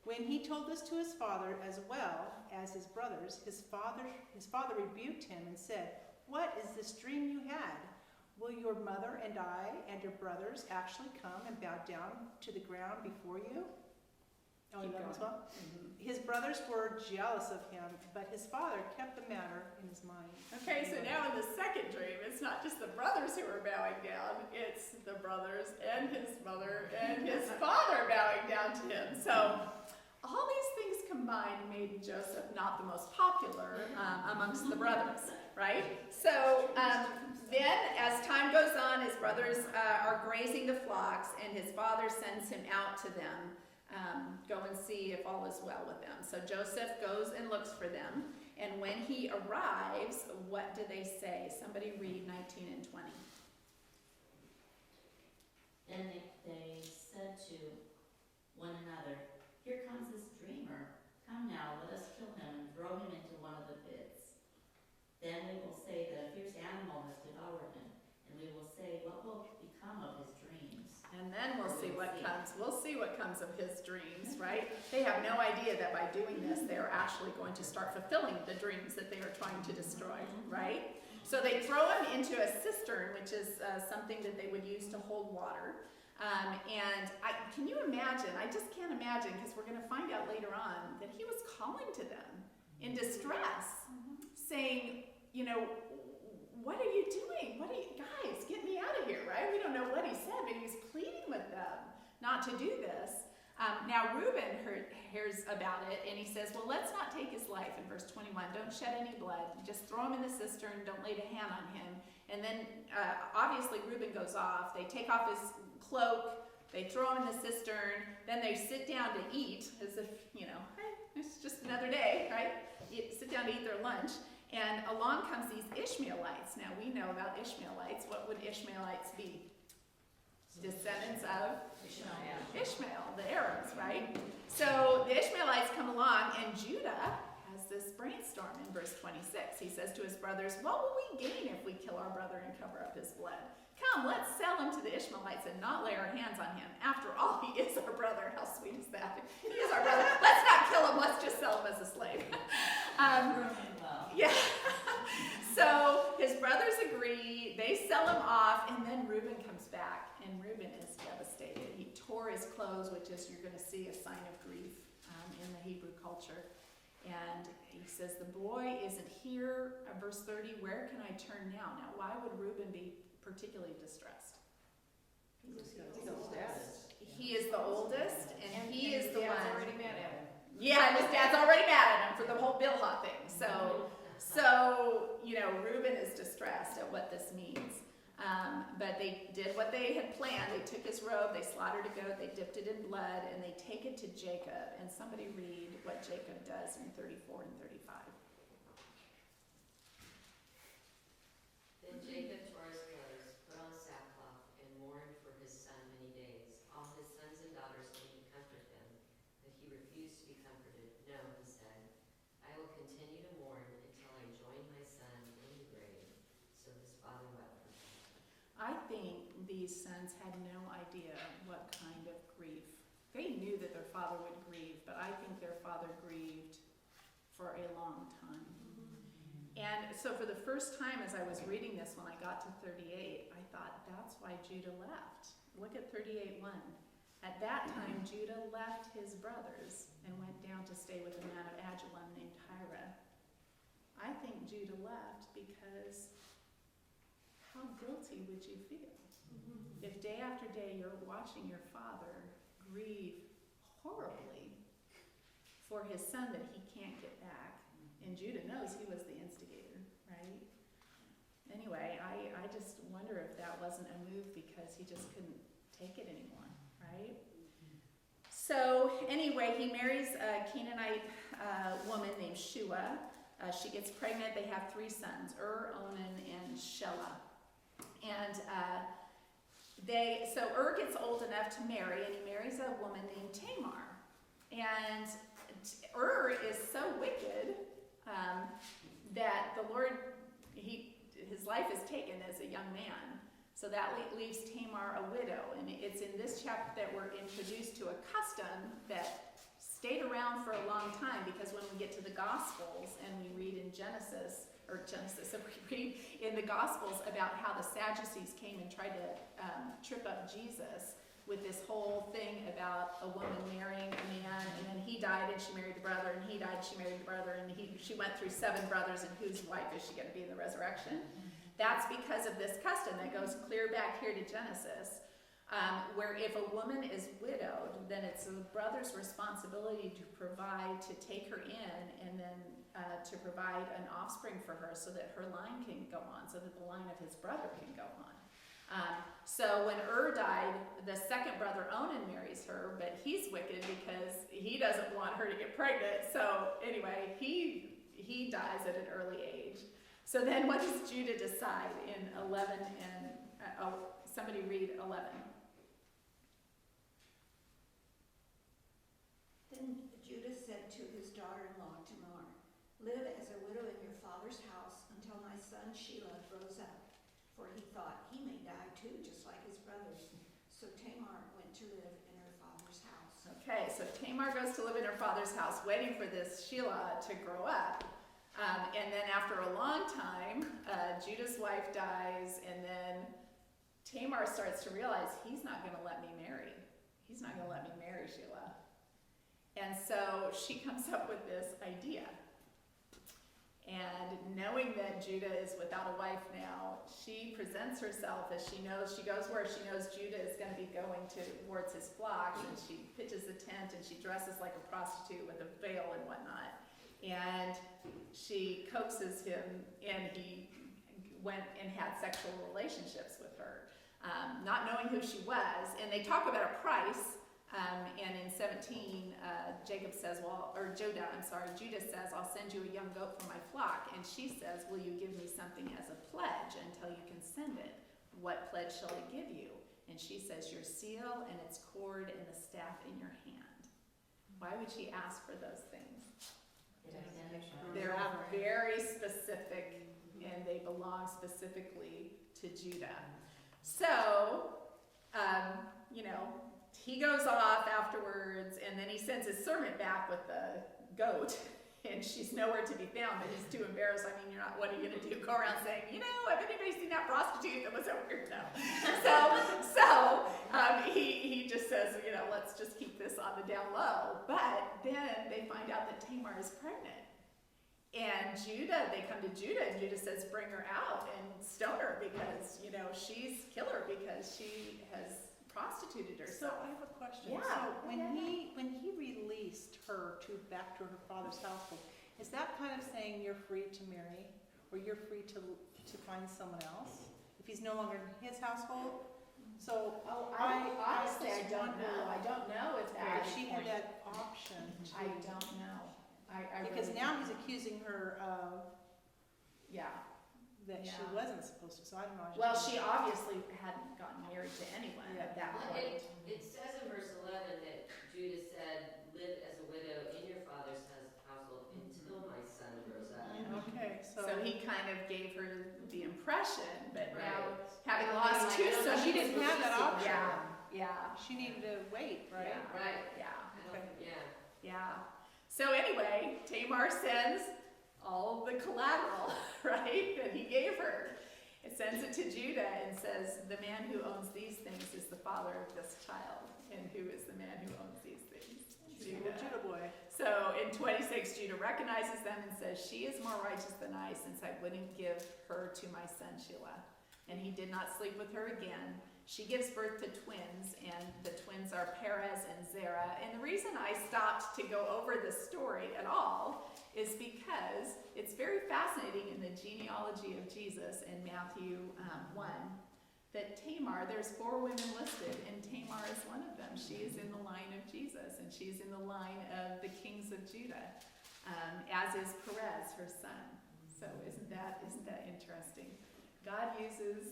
S5: When he told this to his father as well as his brothers, his father rebuked him and said, "What is this dream you had? Will your mother and I and your brothers actually come and bow down to the ground before you?" Oh,
S1: Keep
S5: 11 as
S1: going.
S5: well? His brothers were jealous of him, but his father kept the matter in his mind.
S1: Okay, so now in the second dream, it's not just the brothers who are bowing down, it's the brothers and his mother and his father bowing down to him. So all these things combined made Joseph not the most popular amongst the brothers, right? So then as time goes on, his brothers are grazing the flocks, and his father sends him out to them. Go and see if all is well with them. So Joseph goes and looks for them, and when he arrives, what do they say? Somebody read 19 and 20.
S11: Then they said to one another, "Here comes this dreamer. Come now, let us kill him and throw him into one of the pits. Then we will say that a fierce animal has devoured him, and we will say, what will become of his dreams?"
S1: And then we'll see what comes. We'll see what comes of his dreams, right? They have no idea that by doing this, they are actually going to start fulfilling the dreams that they are trying to destroy, right? So they throw him into a cistern, which is something that they would use to hold water. Can you imagine? I just can't imagine, because we're going to find out later on that he was calling to them in distress, saying, you know, what are you doing? Guys, get me out of here, right? We don't know what he said, but he was pleading with them not to do this. Now Reuben hears about it, and he says, well, let's not take his life in verse 21. Don't shed any blood. Just throw him in the cistern. Don't lay a hand on him. And then obviously Reuben goes off. They take off his cloak. They throw him in the cistern. Then they sit down to eat as if, you know, hey, it's just another day, right? Sit down to eat their lunch. And along comes these Ishmaelites. Now we know about Ishmaelites. What would Ishmaelites be? descendants of
S11: Ishmael.
S1: Ishmael, the Arabs, right? So the Ishmaelites come along, and Judah has this brainstorm in verse 26. He says to his brothers, what will we gain if we kill our brother and cover up his blood? Come, let's sell him to the Ishmaelites and not lay our hands on him. After all, he is our brother. How sweet is that? He is our brother. Let's not kill him. Let's just sell him as a slave.
S11: Well,
S1: Yeah. So his brothers agree. They sell him off, and then Reuben comes back, and Reuben is devastated. He tore his clothes, which is, you're going to see, a sign of grief in the Hebrew culture. And he says, the boy isn't here. Verse 30, where can I turn now? Now, why would Reuben be particularly distressed? He is the oldest, and he is the one.
S12: already mad at him.
S1: Yeah, and his dad's already mad at him for the whole Bilhah thing. So Reuben is distressed at what this means. But they did what they had planned. They took his robe, they slaughtered a goat, they dipped it in blood, and they take it to Jacob. And somebody read what Jacob does in 34 and 35.
S7: Then Jacob tore his clothes, put on sackcloth, and mourned for his son many days. All his sons and daughters came to comfort him, but he refused to be comforted. No, he said, I will continue to mourn until I join my son in the grave. So his father wept for him.
S1: I think these sons had no idea what kind of grief. They knew that their father would grieve, but I think their father grieved for a long time. And so for the first time as I was reading this, when I got to 38, I thought, that's why Judah left. Look at 38:1. At that time, Judah left his brothers and went down to stay with a man of Adullam named Hira. I think Judah left because how guilty would you feel if day after day you're watching your father grieve horribly for his son that he can't get back? And Judah knows he was the instigator, right? Anyway, I just wonder if that wasn't a move because he just couldn't take it anymore, right? So anyway, he marries a Canaanite woman named Shua. She gets pregnant. They have 3 sons, Onan, and Shelah. And so gets old enough to marry, and he marries a woman named Tamar. And is so wicked that the Lord, his life is taken as a young man. So that leaves Tamar a widow. And it's in this chapter that we're introduced to a custom that stayed around for a long time, because when we get to the Gospels and we read in Genesis, so we read in the Gospels about how the Sadducees came and tried to trip up Jesus with this whole thing about a woman marrying a man, and then he died and she married the brother, and he died and she married the brother, and she went through 7 brothers, and whose wife is she going to be in the resurrection? That's because of this custom that goes clear back here to Genesis, where if a woman is widowed, then it's the brother's responsibility to provide, to take her in, and then to provide an offspring for her so that her line can go on, so that the line of his brother can go on. So when died, the second brother Onan marries her, but he's wicked because he doesn't want her to get pregnant. So anyway, he dies at an early age. So then what does Judah decide in 11 and, somebody read 11.
S6: Then Judah said to his daughter-in-law Tamar, live as a widow in your father's house until my son Shelah grows up. For he thought, he may die too, just like his brothers. So Tamar went to live in her father's house.
S1: Okay, so Tamar goes to live in her father's house, waiting for this Shelah to grow up. And then after a long time, Judah's wife dies, and then Tamar starts to realize he's not going to let me marry. He's not going to let me marry Shelah. And so she comes up with this idea. And knowing that Judah is without a wife now, she presents herself as she goes where she knows Judah is going to be going towards his flocks, and she pitches a tent, and she dresses like a prostitute with a veil and whatnot. And she coaxes him, and he went and had sexual relationships with her, not knowing who she was. And they talk about a price. And in 17, Judah says, I'll send you a young goat from my flock. And she says, will you give me something as a pledge until you can send it? What pledge shall I give you? And she says, your seal and its cord and the staff in your hand. Why would she ask for those things? They're very specific, and they belong specifically to Judah. So, he goes off afterwards, and then he sends his servant back with the goat, and she's nowhere to be found, but he's too embarrassed. I mean, what are you going to do? Go around saying, have anybody seen that prostitute that was over here? No. He just says, let's just keep this on the down low. But then they find out that Tamar is pregnant. And they come to Judah, and Judah says, bring her out and stone her because, kill her because she has prostituted herself.
S5: So I have a question.
S1: Yeah.
S5: So when he released her back to her father's household, is that kind of saying you're free to marry, or you're free to find someone else if he's no longer in his household? So
S1: honestly, I don't know. I don't know if that.
S5: if she had that option.
S1: I don't know.
S5: Because
S1: really
S5: now
S1: don't.
S5: he's accusing her of that she
S1: Yeah.
S5: wasn't supposed to. So I don't know.
S1: Well, she obviously hadn't gotten married to anyone at that
S7: Well,
S1: point.
S7: it says in verse 11 that Judah said, live as a widow in your father's household until my son grows up.
S5: Okay, so
S1: he kind of gave her the impression, but now
S7: Right.
S1: having lost two
S5: so
S1: sons,
S5: she didn't have that option.
S1: Yeah.
S5: She needed to wait, right?
S1: Yeah.
S7: Right.
S1: Yeah.
S7: Yeah.
S1: So anyway, Tamar sends all the collateral, right, that he gave her. It sends it to Judah and says, the man who owns these things is the father of this child. And who is the man who owns these things? Judah.
S5: Judah boy.
S1: So in 26, Judah recognizes them and says, she is more righteous than I, since I wouldn't give her to my son Shelah. And he did not sleep with her again. She gives birth to twins, and the twins are Perez and Zerah. And the reason I stopped to go over this story at all is because it's very fascinating in the genealogy of Jesus in Matthew 1, that Tamar, there's 4 women listed, and Tamar is one of them. She is in the line of Jesus, and she's in the line of the kings of Judah, as is Perez, her son. So isn't that interesting? God uses,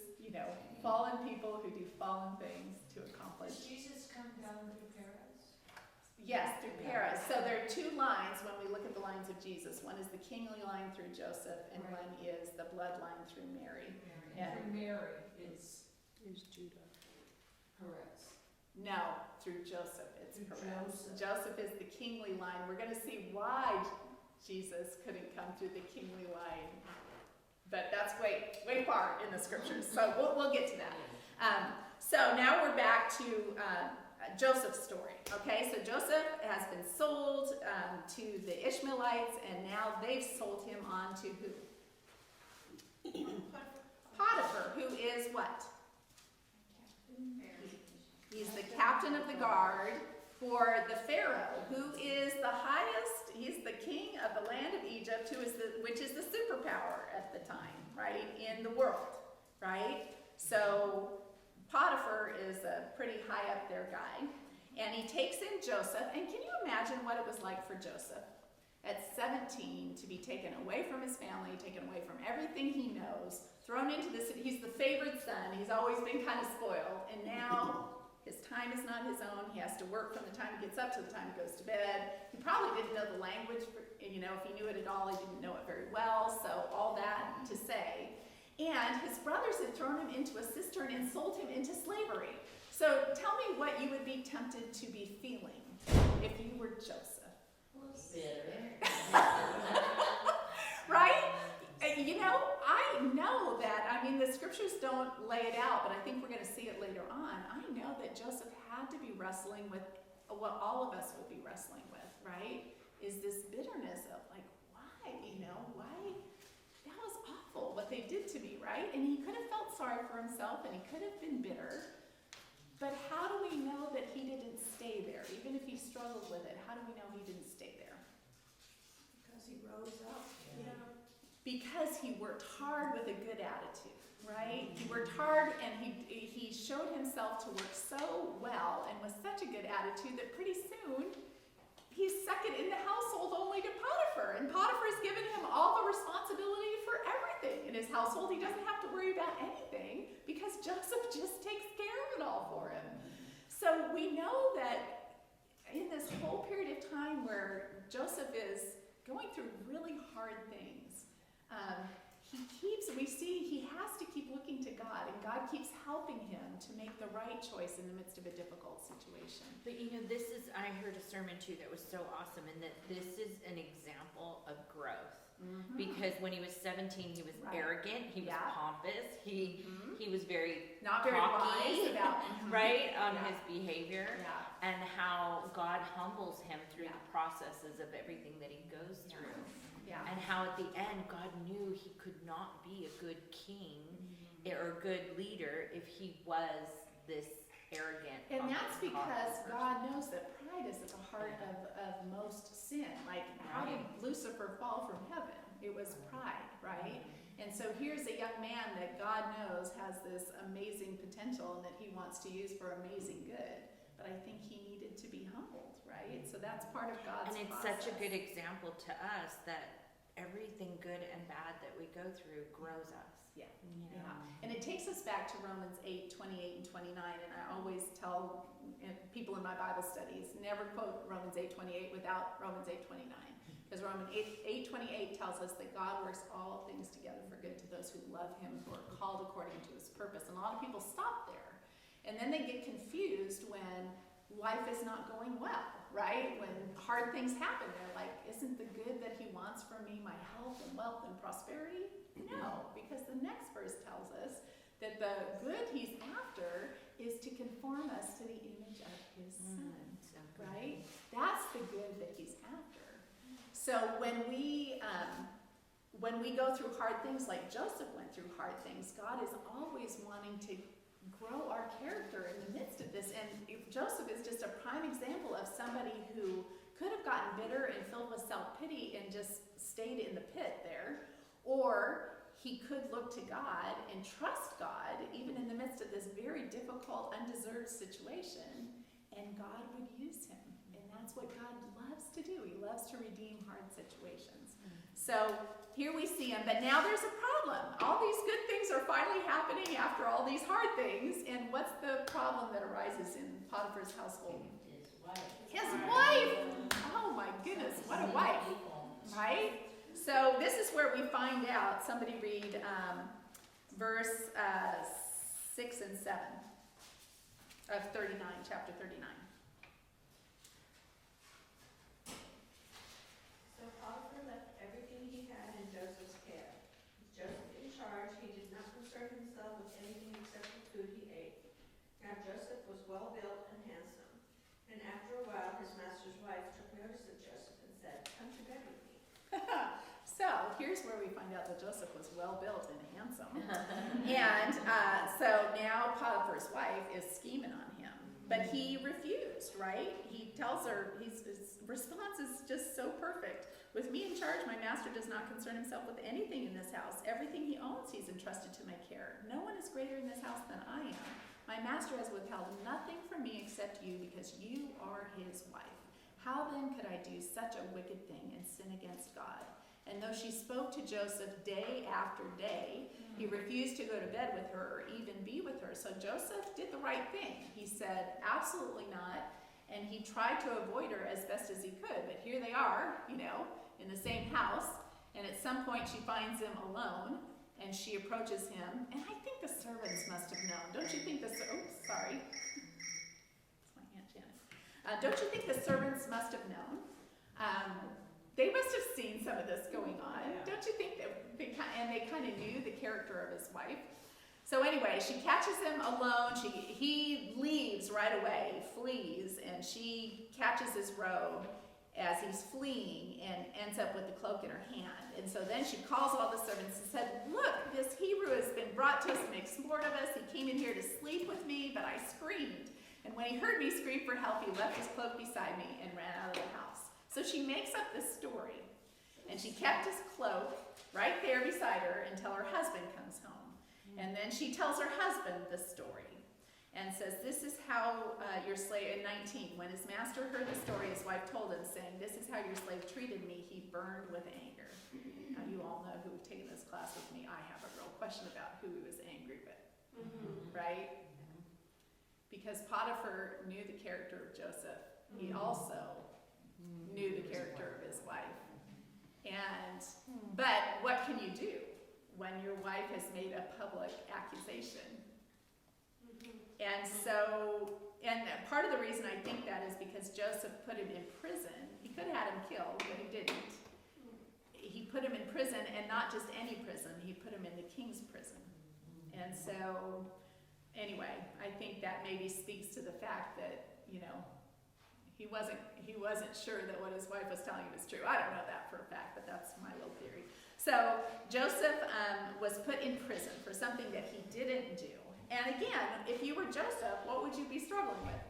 S1: fallen people who do fallen things to accomplish.
S6: Does Jesus come down through Perez?
S1: Yes, through Perez. So there are 2 lines when we look at the lines of Jesus. One is the kingly line through Joseph, and
S6: Right.
S1: one is the bloodline through Mary.
S6: And
S1: And
S6: through Mary, it's
S5: Here's Judah.
S6: Perez.
S1: no, through Joseph, it's
S6: Through
S1: Perez.
S6: Joseph.
S1: Joseph is the kingly line. We're going to see why Jesus couldn't come through the kingly line. But that's way far in the scriptures. So we'll get to that. So now we're back to Joseph's story. Okay, so Joseph has been sold to the Ishmaelites, and now they've sold him on to who? Potiphar, who is what? He's the captain of the guard for the Pharaoh, who is the highest. He's the king of the land of Egypt, which is the superpower at the time, right, in the world, right? So Potiphar is a pretty high up there guy, and he takes in Joseph. And can you imagine what it was like for Joseph at 17 to be taken away from his family, taken away from everything he knows, thrown into this? He's the favored son. He's always been kind of spoiled, and now his time is not his own. He has to work from the time he gets up to the time he goes to bed. He probably didn't know the language, if he knew it at all, he didn't know it very well. So all that to say. And his brothers had thrown him into a cistern and sold him into slavery. So tell me what you would be tempted to be feeling if you were Joseph.
S11: Bitter.
S1: Right? I know that. The scriptures don't lay it out, but I think we're going to see it later on. I know that Joseph had to be wrestling with what all of us would be wrestling with, right? Is this bitterness of why? Why? That was awful what they did to me, right? And he could have felt sorry for himself, and he could have been bitter. But how do we know that he didn't stay there? Even if he struggled with it, how do we know he didn't stay there?
S6: Because he rose up.
S1: Because he worked hard with a good attitude, right? He worked hard, and he showed himself to work so well and with such a good attitude that pretty soon he's second in the household only to Potiphar. And Potiphar's given him all the responsibility for everything in his household. He doesn't have to worry about anything because Joseph just takes care of it all for So we know that in this whole period of time where Joseph is going through really hard things, we see he has to keep looking to God, and God keeps helping him to make the right choice in the midst of a difficult situation.
S3: But I heard a sermon too that was so awesome, and that this is an example of growth.
S1: Mm-hmm.
S3: Because when he was 17, he was
S1: Right.
S3: arrogant, he was
S1: Yeah.
S3: pompous, he was very
S1: Not very
S3: cocky,
S1: wise about
S3: right, on
S1: Yeah.
S3: his behavior,
S1: Yeah.
S3: and how God humbles him through
S1: Yeah.
S3: the processes of everything that he goes through.
S1: Yeah.
S3: And how at the end, God knew he could not be a good king or a good leader if he was this arrogant.
S1: And that's
S3: pompous,
S1: because
S3: cocky
S1: God knows that pride is at the heart of most sin. Like, how did Lucifer fall from heaven? It was pride, right? And so here's a young man that God knows has this amazing potential and that he wants to use for amazing good. But I think he needed to be humbled, right? So that's part of God's
S3: And it's
S1: process.
S3: such a good example to us that everything good and bad that we go through grows us.
S1: Yeah.
S3: You know?
S1: Yeah, and it takes us back to Romans 8, 28 and 29, and I always tell people in my Bible studies, never quote Romans 8, 28 without Romans 8, 29. Because Romans 8, 28 tells us that God works all things together for good to those who love him, who are called according to his purpose. And a lot of people stop there. And then they get confused when life is not going well, right? When hard things happen, they're like, isn't the good that he wants for me my health and wealth and prosperity? No, because the next verse tells us that the good he's after is to conform us to the image of his son, right? That's the good that he's after. So when we go through hard things like Joseph went through hard things, God is always wanting to grow our character in the midst of this. And Joseph is just a prime example of somebody who could have gotten bitter and filled with self-pity and just stayed in the pit there. Or he could look to God and trust God, even in the midst of this very difficult, undeserved situation, and God would use him. And that's what God loves to do. He loves to redeem hard situations. So here we see him, but now there's a problem. All these good things are finally happening after all these hard things, and what's the problem that arises in Potiphar's household? His wife! Oh my goodness, what a wife, right? So this is where we find out. Somebody read verse 6 and 7 of 39, chapter 39.
S9: So Potiphar left everything he had in Joseph's care. With Joseph in charge, he did not concern himself with anything except the food he ate. Now Joseph was well built and handsome. And after a while, his master's wife took notice of Joseph and said, "Come to bed with me."
S1: So here's where we find out that Joseph was well built and handsome. And so now Potiphar's wife is scheming on him. But he refused, right? He tells her, his response is just so perfect. With me in charge, my master does not concern himself with anything in this house. Everything he owns, he's entrusted to my care. No one is greater in this house than I am. My master has withheld nothing from me except you, because you are his wife. How then could I do such a wicked thing and sin against God? And though she spoke to Joseph day after day, he refused to go to bed with her or even be with her. So Joseph did the right thing. He said, absolutely not. And he tried to avoid her as best as he could. But here they are, in the same house. And at some point she finds him alone and she approaches him. And I think the servants must have known. Don't you think it's my Aunt Janet. Don't you think the servants must have known? They must have seen some of this going on.
S9: Yeah.
S1: Don't you think that they kind of knew the character of his wife? So anyway, she catches him alone. He leaves right away, flees, and she catches his robe as he's fleeing and ends up with the cloak in her hand. And so then she calls all the servants and said, "Look, this Hebrew has been brought to us and makes sport of us. He came in here to sleep with me, but I screamed. And when he heard me scream for help, he left his cloak beside me and ran out of the house." So she makes up this story, and she kept his cloak right there beside her until her husband comes home. And then she tells her husband the story and says, "This is how your slave," in 19, when his master heard the story, his wife told him, saying, "This is how your slave treated me. He burned with anger." Now you all know who have taken this class with me. I have a real question about who he was angry with, right? because Potiphar knew the character of Joseph. He also knew the character of his wife. But what can you do when your wife has made a public accusation? And part of the reason I think that is because Joseph put him in prison. He could have had him killed, but he didn't. He put him in prison, and not just any prison, he put him in the king's prison. And so, anyway, I think that maybe speaks to the fact that, you know, he wasn't sure that what his wife was telling him was true. I don't know that for a fact, but that's my little theory. So Joseph was put in prison for something that he didn't do. And again, if you were Joseph, what would you be struggling with?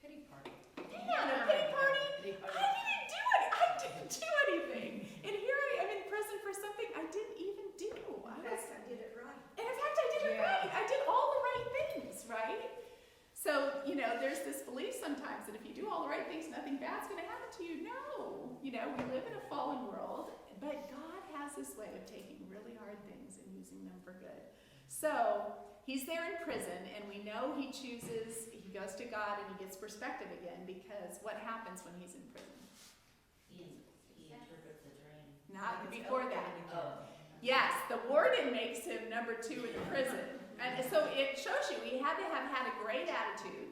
S12: Pity party.
S1: Yeah, a pity party? I didn't do anything. And here I am in prison for something I didn't even do.
S6: In fact, I did it right.
S1: And in fact, I did it right. I did all the right things, right? So, you know, there's this belief sometimes that if you do all the right things, nothing bad's going to happen to you. No. You know, we live in a fallen world, but God has this way of taking really hard things and using them for good. So, he's there in prison, and we know he goes to God and he gets perspective again, because what happens when he's in prison?
S11: He interprets the dream.
S1: Not before that.
S11: Oh.
S1: Yes, the warden makes him number 2 in the prison. And so it shows you he had to have had a great attitude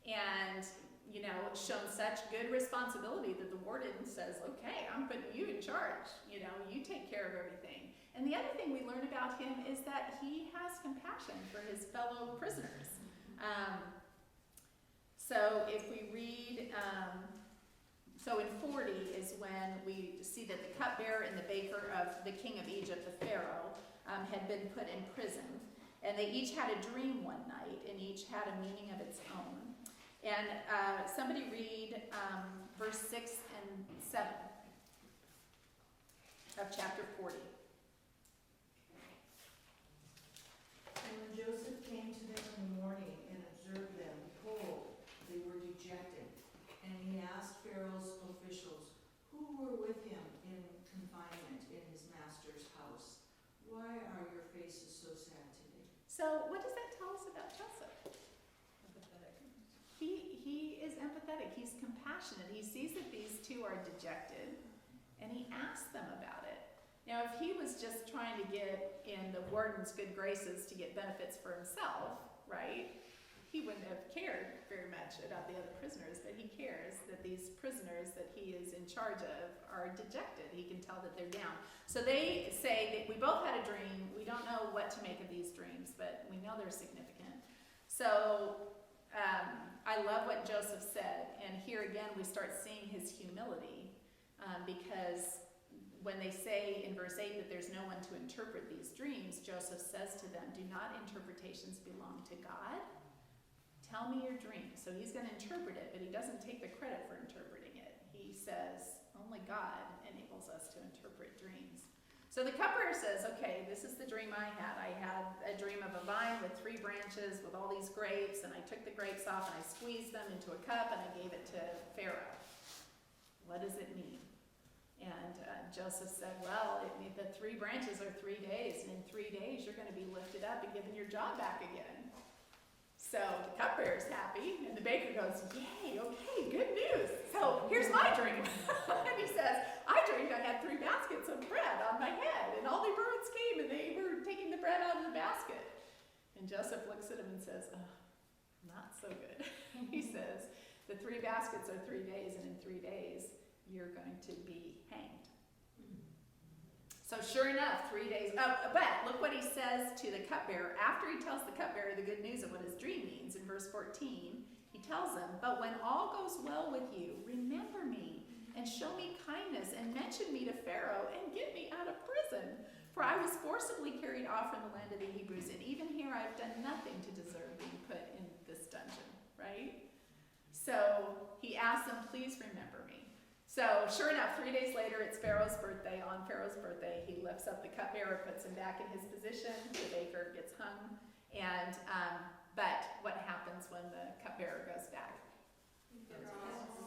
S1: and, you know, shown such good responsibility that the warden says, okay, I'm putting you in charge. You know, you take care of everything. And the other thing we learn about him is that he has compassion for his fellow prisoners. So if we read, so in 40 is when we see that the cupbearer and the baker of the king of Egypt, the Pharaoh, had been put in prison. And they each had a dream one night, and each had a meaning of its own. And somebody read verse 6 and 7 of chapter 40.
S9: And when Joseph came to them in the morning and observed them, behold, they were dejected. And he asked Pharaoh's officials, who were with him in confinement in his master's house? Why are your faces so sad today?
S1: So what does that tell us about Joseph?
S12: Empathetic.
S1: He is empathetic. He's compassionate. He sees that these two are dejected, and he asks them about it. Now, if he was just trying to get in the warden's good graces to get benefits for himself, right, he wouldn't have cared very much about the other prisoners, but he cares that these prisoners that he is in charge of are dejected. He can tell that they're down. So they say that we both had a dream. We don't know what to make of these dreams, but we know they're significant. So I love what Joseph said. And here again, we start seeing his humility, because when they say in verse 8 that there's no one to interpret these dreams, Joseph says to them, do not interpretations belong to God? Tell me your dream. So he's going to interpret it, but he doesn't take the credit for interpreting it. He says, only God enables us to interpret dreams. So the cupbearer says, okay, this is the dream I had. I had a dream of a vine with 3 branches with all these grapes, and I took the grapes off and I squeezed them into a cup and I gave it to Pharaoh. What does it mean? And Joseph said, well, the 3 branches are 3 days, and in 3 days you're going to be lifted up and given your job back again. So the cupbearer's happy, and the baker goes, yay, okay, good news. So here's my dream. And he says, I dreamed I had 3 baskets of bread on my head, and all the birds came, and they were taking the bread out of the basket. And Joseph looks at him and says, oh, not so good. He says, the 3 baskets are 3 days, and in 3 days, you're going to be hanged. So sure enough, 3 days, but look what he says to the cupbearer. After he tells the cupbearer the good news of what his dream means, in verse 14, he tells him, but when all goes well with you, remember me and show me kindness and mention me to Pharaoh and get me out of prison. For I was forcibly carried off from the land of the Hebrews, and even here I have done nothing to deserve being put in this dungeon, right? So he asks him, please remember me. So sure enough, 3 days later, it's Pharaoh's birthday. On Pharaoh's birthday, he lifts up the cupbearer, puts him back in his position. The baker gets hung. And but what happens when the cupbearer goes back?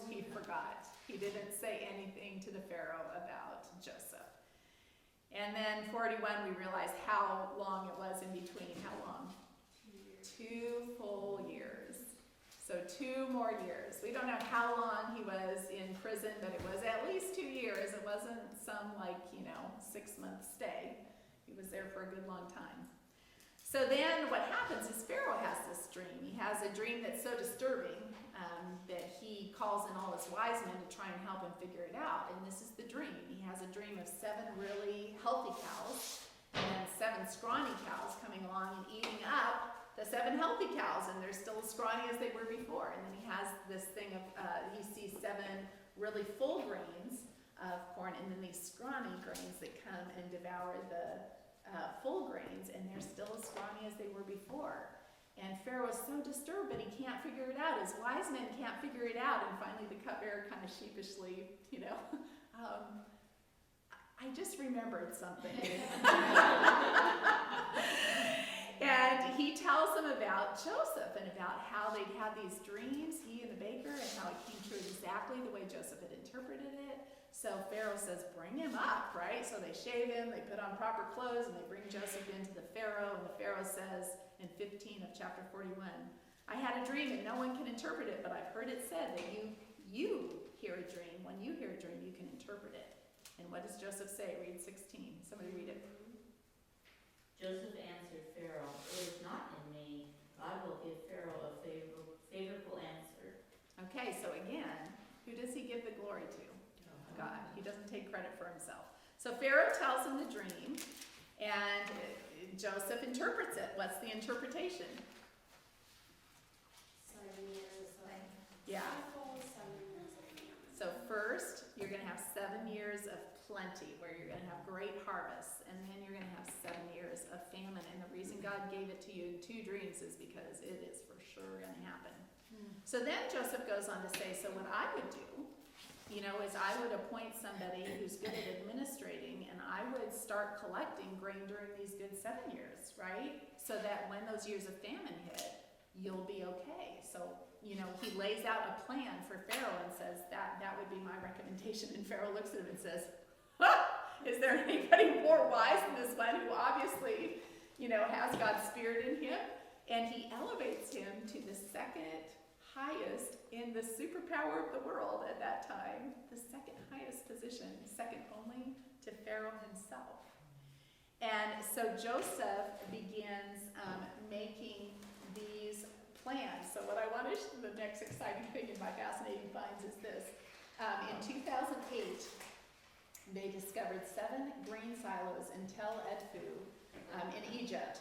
S1: He forgot. He didn't say anything to the Pharaoh about Joseph. And then 41, we realize how long it was in between. How long? 2 full years. 2 more years. We don't know how long he was in prison, but it was at least 2 years. It wasn't some 6-month stay. He was there for a good long time. So then what happens is Pharaoh has this dream. He has a dream that's so disturbing that he calls in all his wise men to try and help him figure it out. And this is the dream. He has a dream of 7 really healthy cows and then 7 scrawny cows coming along and eating up the 7 healthy cows, and they're still as scrawny as they were before. And then he has this thing of, he sees 7 really full grains of corn, and then these scrawny grains that come and devour the full grains, and they're still as scrawny as they were before. And Pharaoh is so disturbed, but he can't figure it out. His wise men can't figure it out, and finally the cupbearer kind of sheepishly, I just remembered something. And he tells them about Joseph and about how they'd had these dreams, he and the baker, and how it came true exactly the way Joseph had interpreted it. So Pharaoh says, bring him up, right? So they shave him, they put on proper clothes, and they bring Joseph into the Pharaoh. And the Pharaoh says in 15 of chapter 41, I had a dream and no one can interpret it, but I've heard it said that you hear a dream. When you hear a dream, you can interpret it. And what does Joseph say? Read 16. Somebody read it.
S11: Joseph answered Pharaoh, it is not in me. God will give Pharaoh a favorable answer.
S1: Okay, so again, who does he give the glory to? God. He doesn't take credit for himself. So Pharaoh tells him the dream, and Joseph interprets it. What's the interpretation?
S2: 7 years of
S1: Yeah.
S2: cycle, 7 years of famine.
S1: So first, you're going to have 7 years of plenty, where you're going to have great harvests, and then you're going to have 7 years of famine. And the reason God gave it to you in 2 dreams is because it is for sure going to happen. So then Joseph goes on to say, so what I would do, is I would appoint somebody who's good at administrating, and I would start collecting grain during these good 7 years, right? So that when those years of famine hit, you'll be okay. So, he lays out a plan for Pharaoh and says, that would be my recommendation. And Pharaoh looks at him and says, is there anybody more wise than this one who obviously, has God's spirit in him? And he elevates him to the second highest in the superpower of the world at that time, the second highest position, second only to Pharaoh himself. And so Joseph begins making these plans. So what I want to, the next exciting thing in my fascinating finds is this. In 2008, they discovered 7 grain silos in Tel Edfu in Egypt.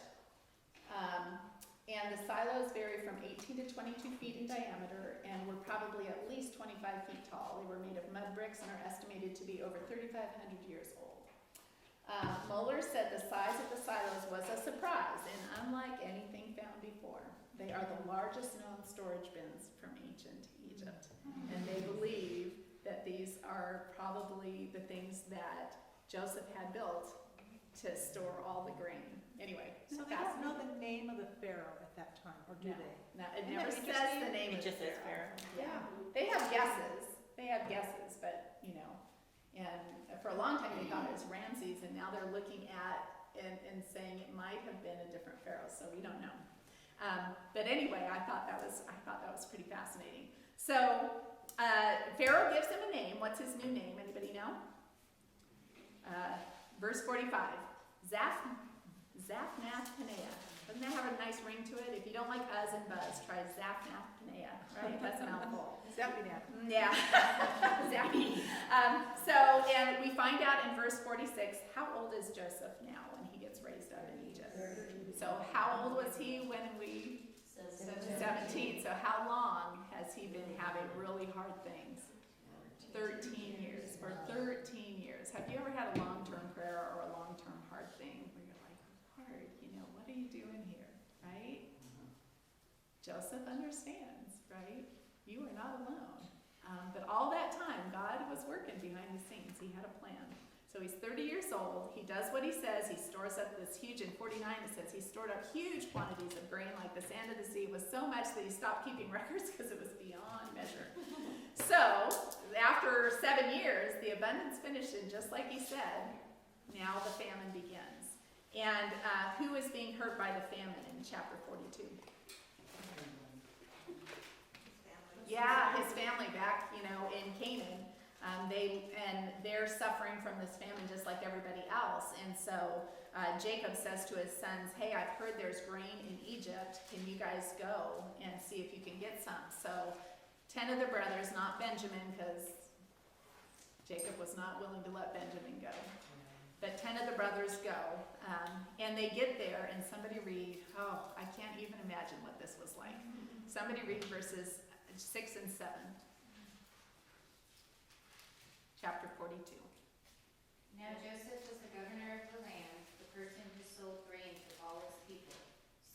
S1: And the silos vary from 18 to 22 feet in diameter and were probably at least 25 feet tall. They were made of mud bricks and are estimated to be over 3,500 years old. Mueller said the size of the silos was a surprise and unlike anything found before. They are the largest known storage bins from ancient Egypt. And they believe that these are probably the things that Joseph had built to store all the grain. Anyway,
S5: So they don't know the name of the Pharaoh at that time, or do
S1: No.
S5: they?
S1: No, it
S5: Isn't
S1: never
S5: that
S1: says the name
S3: It
S1: of the
S3: just says
S1: Pharaoh.
S3: Pharaoh.
S1: Yeah, they have guesses. But and for a long time they thought it was Ramses, and now they're looking at and saying it might have been a different Pharaoh. So we don't know. But anyway, I thought that was pretty fascinating. So Pharaoh gives him a name. What's his new name? Anybody know? Verse 45. Zaphnath-Paneah. Doesn't that have a nice ring to it? If you don't like Uz and Buzz, try Zaphnath-Paneah, right? That's a mouthful.
S5: Zaphnath.
S1: Yeah. Zappy. And we find out in verse 46, how old is Joseph now when he gets raised up in Egypt? So how old was he when we... 17. So how long has he been having really hard things? 13 years. For 13 years. Have you ever had a long-term prayer or a long-term hard thing where you're like, Lord, what are you doing here, right? Joseph understands, right? You are not alone. But all that time, God was working behind the scenes. He had a plan. So he's 30 years old. He does what he says. He stores up this huge, in 49 it says he stored up huge quantities of grain like the sand of the sea. It was so much that he stopped keeping records because it was beyond measure. So after 7 years, the abundance finished, and just like he said, now the famine begins. And who is being hurt by the famine in chapter 42? they're suffering from this famine just like everybody else. And so Jacob says to his sons, hey, I've heard there's grain in Egypt. Can you guys go and see if you can get some? So 10 of the brothers, not Benjamin, because Jacob was not willing to let Benjamin go. But 10 of the brothers go, and they get there, and somebody read, I can't even imagine what this was like. Somebody read verses 6 and 7. Chapter 42.
S8: Now Joseph was the governor of the land, the person who sold grain to all its people.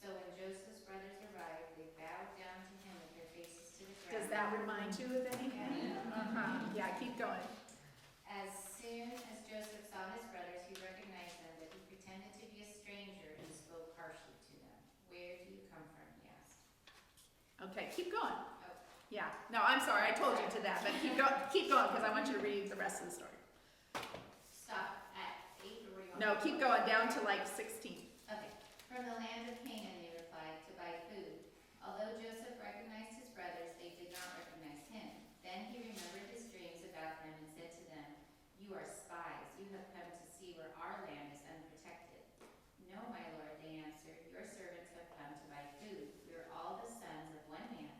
S8: So when Joseph's brothers arrived, they bowed down to him with their faces to the ground.
S1: Does that remind you of anything? Yeah, keep going.
S8: As soon as Joseph saw his brothers, he recognized them, but he pretended to be a stranger and spoke harshly to them. Where do you come from? He asked.
S1: Okay, keep going.
S8: Oh.
S1: Yeah, no, I'm sorry, I told you to that, but keep going, because I want you to read the rest of the story.
S8: Stop at 8, or where do you want?
S1: No, keep going down to like 16.
S8: Okay. From the land of Canaan, they replied, to buy food. Although Joseph recognized his brothers, they did not recognize him. Then he remembered his dreams about them and said to them, you are spies. You have come to see where our land is unprotected. No, my lord, they answered. Your servants have come to buy food. We are all the sons of one man.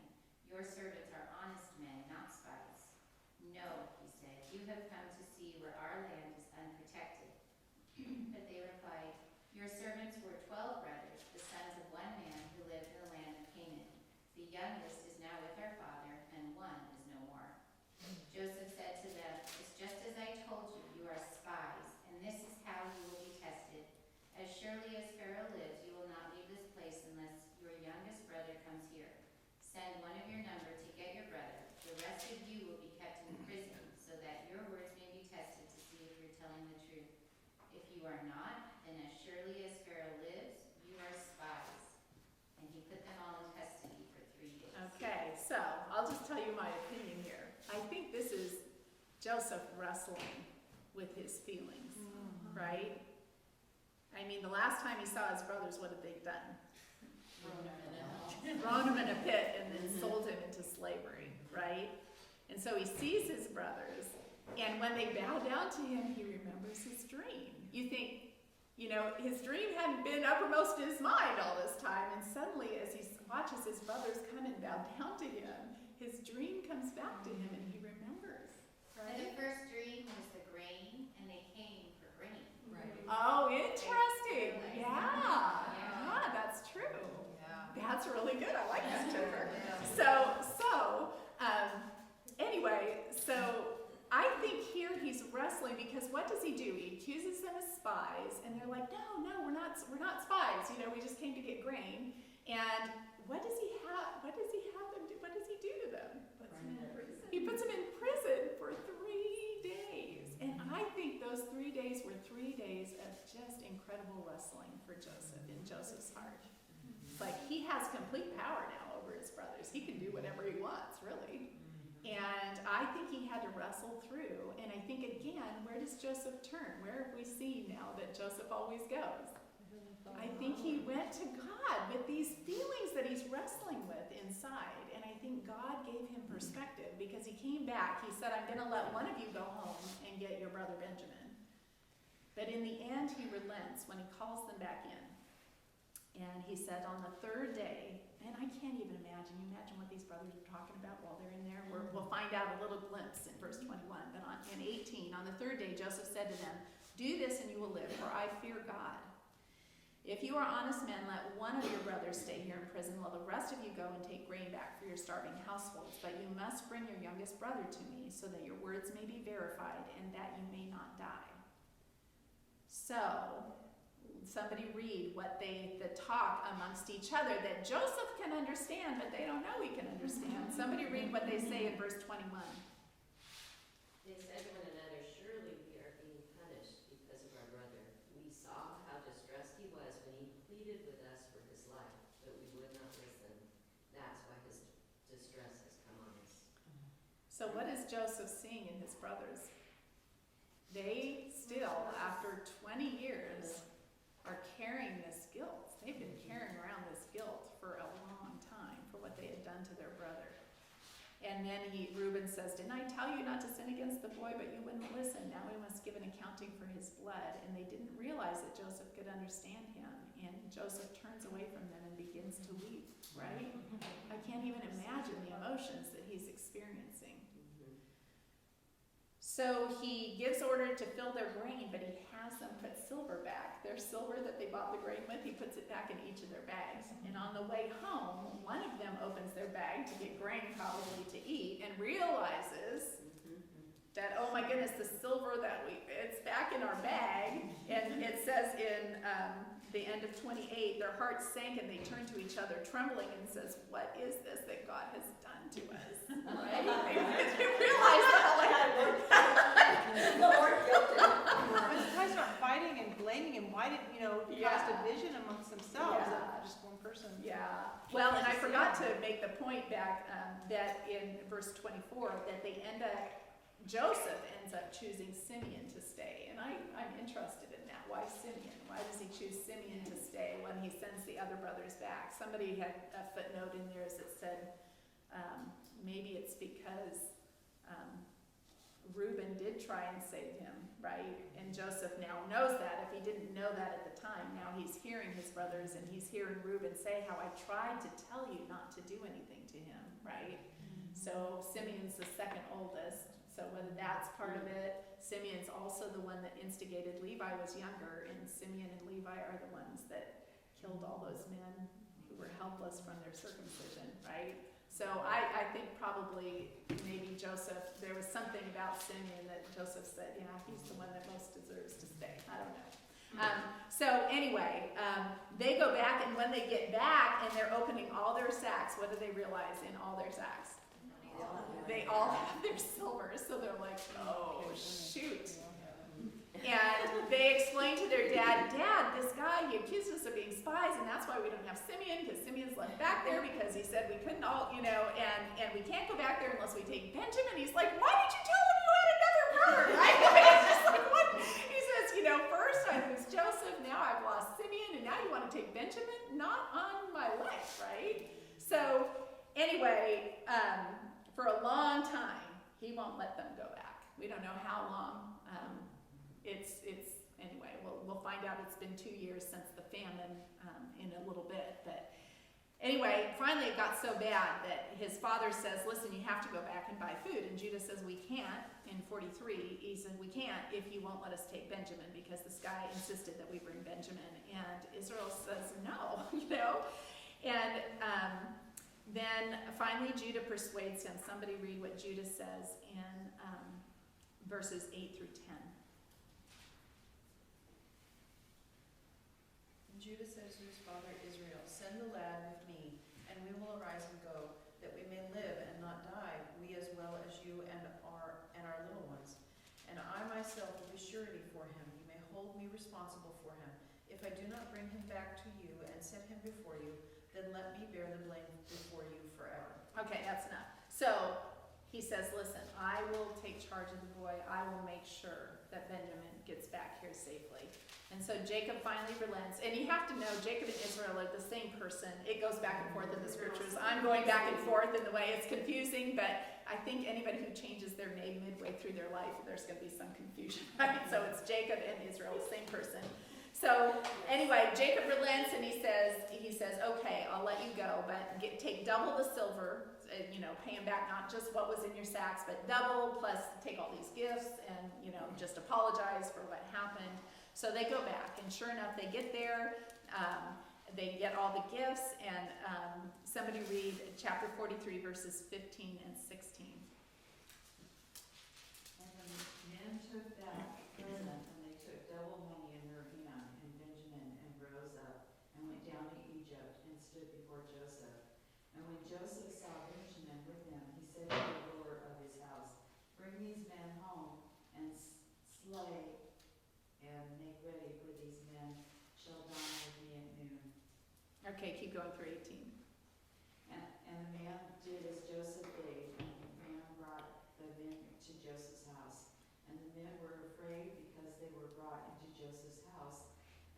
S8: Your servants are honest men, not spies. No, he said, you have come to see where our land is unprotected. But they replied, your servants were 12 brothers, the sons of one man who lived in the land of Canaan. The youngest is now with our father, and one is no more. Joseph said to them, it's just as I told you, you are spies, and this is how you will be tested. As surely as Pharaoh lives, you will not leave this place unless your youngest brother comes here. Send one of your number to get your brother. The rest of you will be kept in prison, so that your words may be tested to see if you're telling the truth. If you are not, then as surely as Pharaoh lives, you are spies. And he put them all in custody for 3 days.
S1: Okay, so I'll just tell you my opinion here. I think this is Joseph wrestling with his feelings, right? I mean, the last time he saw his brothers, what had they done? Thrown him in a pit and then sold him into slavery, right? And so he sees his brothers, and when they bow down to him, he remembers his dream. You think, his dream hadn't been uppermost in his mind all this time, and suddenly as he watches his brothers come and bow down to him, his dream comes back to him and he remembers,
S8: And the
S1: right?
S8: first dream was the grain, and they came for grain.
S12: Right.
S1: Oh, interesting. Yeah, that's true.
S12: Yeah.
S1: That's really good. I like that, Jennifer.
S12: Yeah.
S1: So I think here he's wrestling because what does he do? He accuses them as spies, and they're like, no, we're not spies. We just came to get grain. And what does he have? What does he have them do? What does he do to them? He puts them in prison for 3 days. And I think those 3 days were 3 days of just incredible wrestling for Joseph in Joseph's heart. Like, he has complete power now over his brothers. He can do whatever he wants, really. And I think he had to wrestle through. And I think, again, where does Joseph turn? Where have we seen now that Joseph always goes? I think he went to God with these feelings that he's wrestling with inside. And I think God gave him perspective because he came back. He said, I'm going to let one of you go home and get your brother Benjamin. But in the end, he relents when he calls them back in. And he said on the 3rd day, and I can't even imagine, you imagine what these brothers are talking about while they're in there? We'll find out a little glimpse in verse 21. But in 18, on the 3rd day, Joseph said to them, do this and you will live, for I fear God. If you are honest men, let one of your brothers stay here in prison while the rest of you go and take grain back for your starving households. But you must bring your youngest brother to me so that your words may be verified and that you may not die. So, somebody read the talk amongst each other that Joseph can understand, but they don't know he can understand. Somebody read what they say in verse 21.
S7: They said to one another, surely we are being punished because of our brother. We saw how distressed he was when he pleaded with us for his life, but we would not listen. That's why his distress has come on us.
S1: So what is Joseph seeing in his brothers? They still, after 20 years, are carrying this guilt. They've been carrying around this guilt for a long time for what they had done to their brother. And then Reuben says, didn't I tell you not to sin against the boy, but you wouldn't listen. Now we must give an accounting for his blood. And they didn't realize that Joseph could understand him. And Joseph turns away from them and begins to weep, right? I can't even imagine the emotions that he's experiencing. So he gives order to fill their grain, but he has them put silver back. Their silver that they bought the grain with, he puts it back in each of their bags. And on the way home, one of them opens their bag to get grain probably to eat and realizes that, oh my goodness, the silver it's back in our bag. And it says in the end of 28, their hearts sank and they turned to each other trembling and says, what is this that God has done to us? Right? They realize that,
S4: The Lord guilted him.
S5: When the guys start fighting and blaming him, why did, cause division amongst themselves,
S1: Yeah.
S5: just one person?
S1: Yeah, well, and I forgot to make the point back that in verse 24, that Joseph ends up choosing Simeon to stay. And I'm interested in that. Why Simeon? Why does he choose Simeon to stay when he sends the other brothers back? Somebody had a footnote in theirs that said maybe it's because Reuben did try and save him, right? And Joseph now knows that. If he didn't know that at the time, now he's hearing his brothers and he's hearing Reuben say how I tried to tell you not to do anything to him, right? So Simeon's the second oldest. So whether that's part of it, Simeon's also the one that instigated. Levi was younger, and Simeon and Levi are the ones that killed all those men who were helpless from their circumcision, right? So I think probably maybe Joseph, there was something about Simeon that Joseph said, yeah, he's the one that most deserves to stay. I don't know. So anyway, they go back, and when they get back and they're opening all their sacks, what do they realize in all their sacks? They all have their silver, so they're like, oh, shoot. And they explain to their dad, Dad, this guy, he accused us of being spies, and that's why we don't have Simeon, because Simeon's left back there because he said we couldn't all, and we can't go back there unless we take Benjamin. He's like, why did you tell him you had another brother, right? It's just like, what? He says, first I lose Joseph, now I've lost Simeon, and now you want to take Benjamin? Not on my life, right? So, anyway, for a long time, he won't let them go back. We don't know how long. Anyway, we'll find out. It's been 2 years since the famine in a little bit. But anyway, finally it got so bad that his father says, listen, you have to go back and buy food. And Judah says, we can't. In 43, he said, we can't if you won't let us take Benjamin, because this guy insisted that we bring Benjamin. And Israel says, no, And then finally Judah persuades him. Somebody read what Judah says in verses 8 through 10.
S12: Judah says to his father Israel, send the lad with me, and we will arise and go, that we may live and not die, we as well as you and our little ones. And I myself will be surety for him. You may hold me responsible for him. If I do not bring him back to you and set him before you, then let me bear the blame before you forever.
S1: Okay, that's enough. So he says, listen, I will take charge of the boy. I will make sure that Benjamin gets back here safely. And so Jacob finally relents. And you have to know, Jacob and Israel are the same person. It goes back and forth in the scriptures. I'm going back and forth in the way it's confusing, but I think anybody who changes their name midway through their life, there's going to be some confusion, right? So it's Jacob and Israel, same person. So anyway, Jacob relents, and he says, okay, I'll let you go, but take double the silver, pay him back not just what was in your sacks, but double, plus take all these gifts, and, just apologize for what happened. So they go back, and sure enough, they get there, they get all the gifts, and somebody read chapter 43, verses 15 and 16.
S9: And the men took that present, and they took double money in their hand, and Benjamin, and rose up, and went down to Egypt, and stood before Joseph. And when Joseph saw Benjamin with him, he said to the ruler of his house, bring these men home, and slay and make ready, for these men shall dine with me at noon.
S1: Okay, keep going through 18.
S9: And the man did as Joseph bade, and the man brought the men to Joseph's house. And the men were afraid because they were brought into Joseph's house.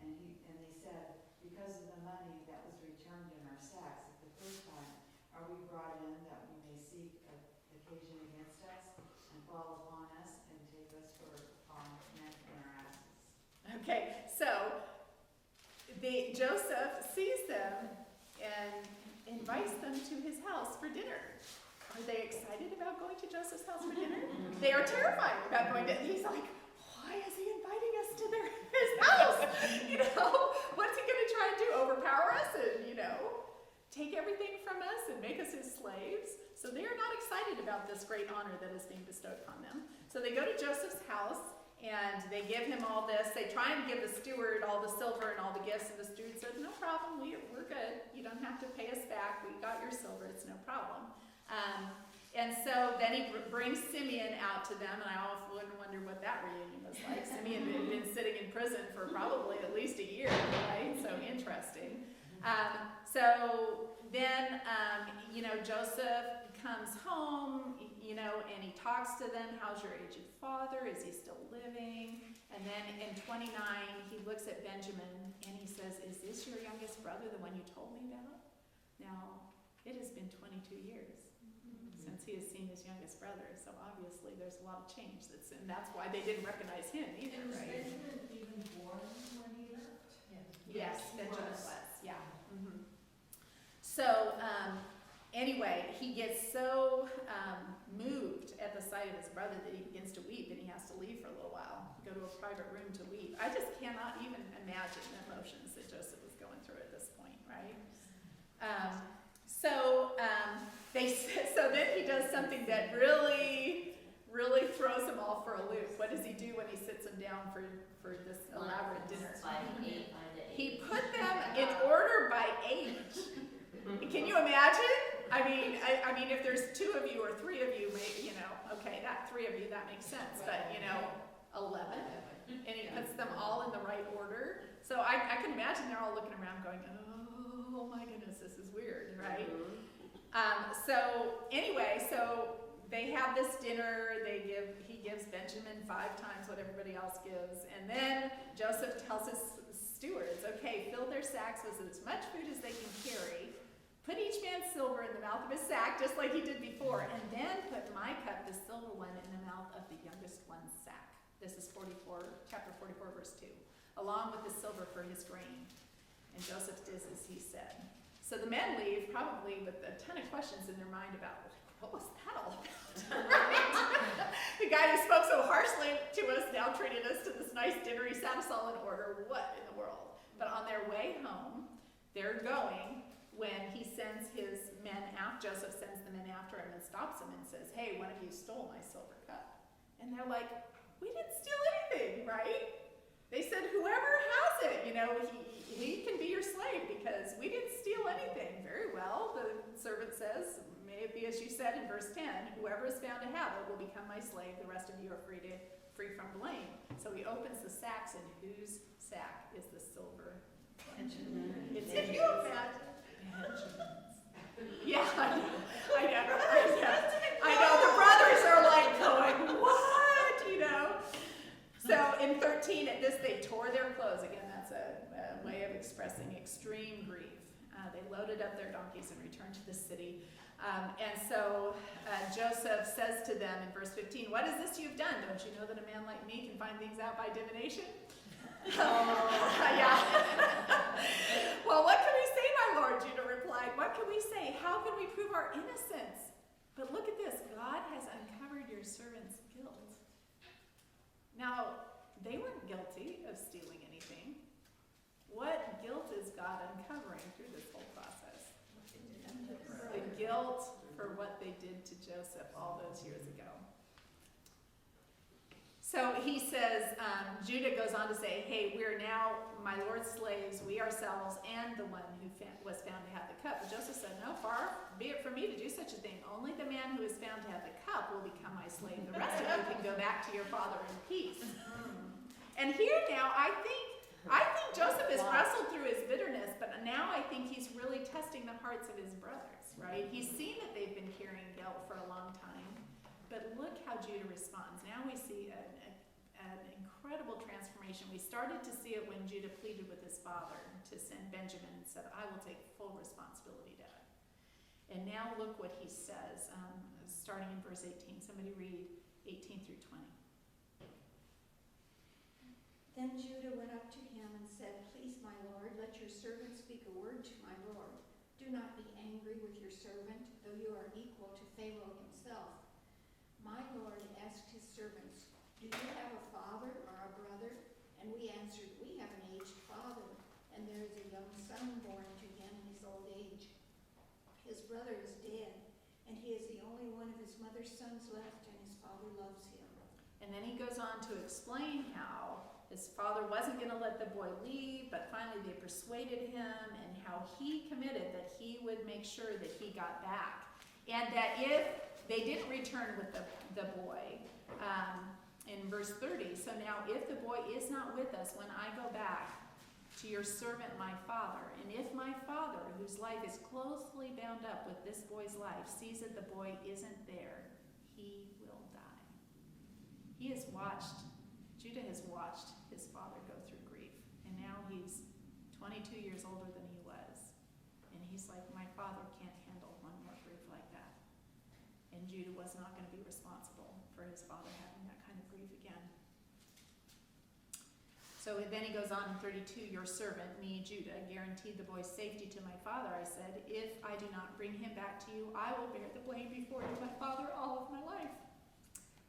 S9: And they said, because of the money that was returned in our sacks at the first time, are we brought in that we may seek
S1: Okay, so Joseph sees them and invites them to his house for dinner. Are they excited about going to Joseph's house for dinner? They are terrified about going to. He's like, why is he inviting us to his house? What's he going to try and do? Overpower us and take everything from us and make us his slaves? So they are not excited about this great honor that is being bestowed upon them. So they go to Joseph's house. And they give him all this. They try and give the steward all the silver and all the gifts. And the steward says, no problem, we're good. You don't have to pay us back. We got your silver. It's no problem. And so then he brings Simeon out to them. And I often wonder what that reunion was like. Simeon had been sitting in prison for probably at least a year, right? So interesting. So then, Joseph comes home, and he talks to them. How's your aged father? Is he still living? And then in 29, he looks at Benjamin and he says, is this your youngest brother, the one you told me about? Now, it has been 22 years since he has seen his youngest brother. So obviously there's a lot of change and that's why they didn't recognize him either,
S10: And was
S1: right?
S10: Benjamin even born when he left?
S1: Yes, Benjamin was, yeah. Mm-hmm. So, anyway, he gets so moved at the sight of his brother that he begins to weep, and he has to leave for a little while, go to a private room to weep. I just cannot even imagine the emotions that Joseph was going through at this point, right? So then he does something that really throws them all for a loop. What does he do when he sits them down for this elaborate dinner? He put them in order by age. Can you imagine? I mean, if there's 2 of you or 3 of you, maybe, okay, that 3 of you, that makes sense. But 11, and he puts them all in the right order. So I can imagine they're all looking around, going, "Oh my goodness, this is weird, right?" So anyway, so they have this dinner. He gives Benjamin 5 times what everybody else gives, and then Joseph tells his stewards, "Okay, fill their sacks with as much food as they can carry. Put each man's silver in the mouth of his sack, just like he did before, and then put my cup, the silver one, in the mouth of the youngest one's sack." This is chapter 44, verse 2. "Along with the silver for his grain." And Joseph did as he said. So the men leave, probably with a ton of questions in their mind about, what was that all about? Right? The guy who spoke so harshly to us now treated us to this nice dinner. He sat us all in order. What in the world? But on their way home, they're going when he sends his men after, Joseph sends the men after him and stops him and says, "Hey, one of you stole my silver cup." And they're like, "We didn't steal anything, right?" They said, "Whoever has it, he can be your slave because we didn't steal anything." "Very well," the servant says, "may it be as you said in verse 10, whoever is found to have it will become my slave. The rest of you are free from blame." So he opens the sacks, and whose sack is the silver? Benjamin. Can you imagine? Yeah, I know. The brothers are like going, "What?" So in 13, at this, they tore their clothes. Again, that's a way of expressing extreme grief. They loaded up their donkeys and returned to the city. And so Joseph says to them in verse 15, "What is this you've done? Don't you know that a man like me can find things out by divination?" Yeah. "Well, what can we say, my lord?" Judah replied. "What can we say? How can we prove our innocence? But look at this. God has uncovered your servant's guilt." Now, they weren't guilty of stealing anything. What guilt is God uncovering through this whole process? The guilt for what they did to Joseph all those years ago. So he says, Judah goes on to say, "Hey, we're now my Lord's slaves, we ourselves, and the one who was found to have the cup." But Joseph said, "No, far be it from me to do such a thing. Only the man who is found to have the cup will become my slave. The rest of you can go back to your father in peace." And here now, I think Joseph has wrestled through his bitterness, but now I think he's really testing the hearts of his brothers, right? He's seen that they've been carrying guilt for a long time, but look how Judah responds. Now we see an incredible transformation. We started to see it when Judah pleaded with his father to send Benjamin and said, "I will take full responsibility, Dad." And now look what he says, starting in verse 18. Somebody read 18 through 20.
S6: Then Judah went up to him and said, Please, my lord, let your servant speak a word to my lord. Do not be angry with your servant, though you are equal to Pharaoh himself. My lord asked his servants, Do you have a father or a brother? And we answered, We have an aged father, and there is a young son born to him in his old age. His brother is dead, and he is the only one of his mother's sons left, and his father loves him.
S1: And then he goes on to explain how his father wasn't going to let the boy leave, but finally they persuaded him, and how he committed that he would make sure that he got back. And that if they didn't return with the boy, in verse 30, so now if the boy is not with us when I go back to your servant my father, and if my father, whose life is closely bound up with this boy's life, sees that the boy isn't there, he will die. Judah has watched his father go through grief, and now he's 22 years older than he was. And he's like, my father can't handle one more grief like that. And Judah was not going to be responsible for his father having that kind of grief again. So then he goes on in 32, your servant, me, Judah, guaranteed the boy's safety to my father. I said, if I do not bring him back to you, I will bear the blame before you, my father, all of my life.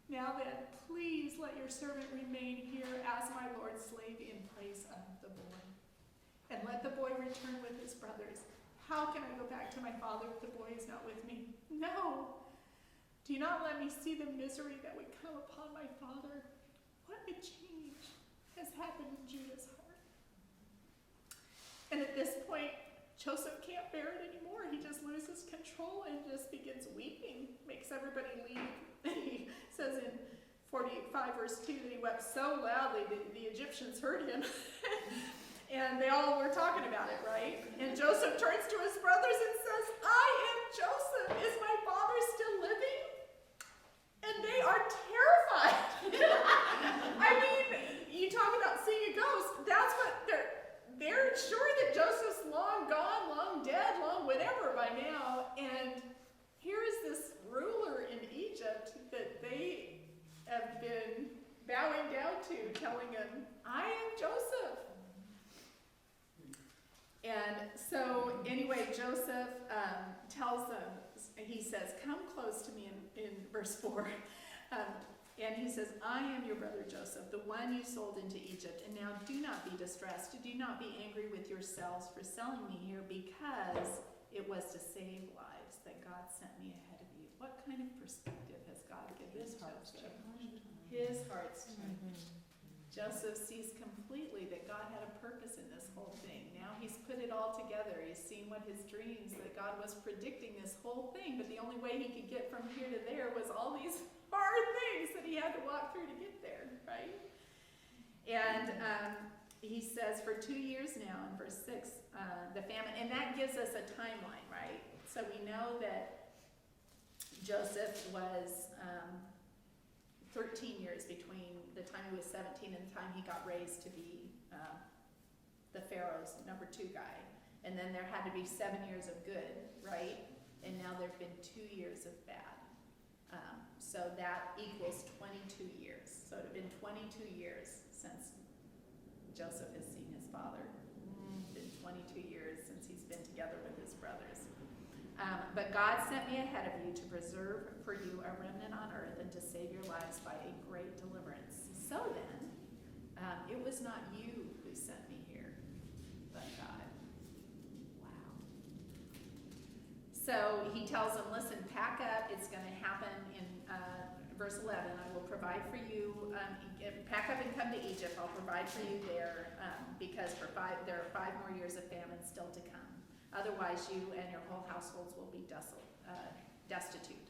S1: Now then, please let your servant remain here as my Lord's slave in place of the boy. And let the boy return with his brothers. How can I go back to my father if the boy is not with me? No. Do not let me see the misery that would come upon my father. What a change has happened in Judah's heart. And at this point, Joseph can't bear it anymore. He just loses control and just begins weeping, makes everybody leave. And he says in 45 verse 2 that he wept so loudly that the Egyptians heard him. And they all were talking about it, right? And Joseph turns to his brothers and says, I am Joseph. Is my father still living? And they are terrified. I mean, you talk about seeing a ghost. That's what they're sure that Joseph's long gone, long dead, long whatever by now. And here is this ruler in Egypt that they have been bowing down to, telling him, I am Joseph. And so anyway, Joseph tells them, he says, come close to me in verse 4. And he says, I am your brother Joseph, the one you sold into Egypt. And now do not be distressed. Do not be angry with yourselves for selling me here, because it was to save lives that God sent me ahead of you. What kind of perspective has God given Joseph? His heart's changed. Joseph sees completely that God had a purpose in this whole thing. Now he's put it all together. He's seen what his dreams, that God was predicting this whole thing, but the only way he could get from here to there was all these hard things that he had to walk through to get there, right? And he says for 2 years now in verse 6, the famine, and that gives us a timeline, right? So we know that Joseph was 13 years between the time he was 17 and the time he got raised to be the Pharaoh's number 2 guy. And then there had to be 7 years of good, right? And now there have been 2 years of bad. So that equals 22 years. So it had been 22 years since Joseph has seen his father. It's been 22 years since he's been together with his brothers. But God sent me ahead of you to preserve for you a remnant on earth and to save your lives by a great deliverance. So then, it was not you who sent me here, but God. Wow. So he tells them, listen, pack up. It's going to happen in verse 11. I will provide for you. Pack up and come to Egypt. I'll provide for you there because there are 5 more years of famine still to come. Otherwise, you and your whole households will be destitute.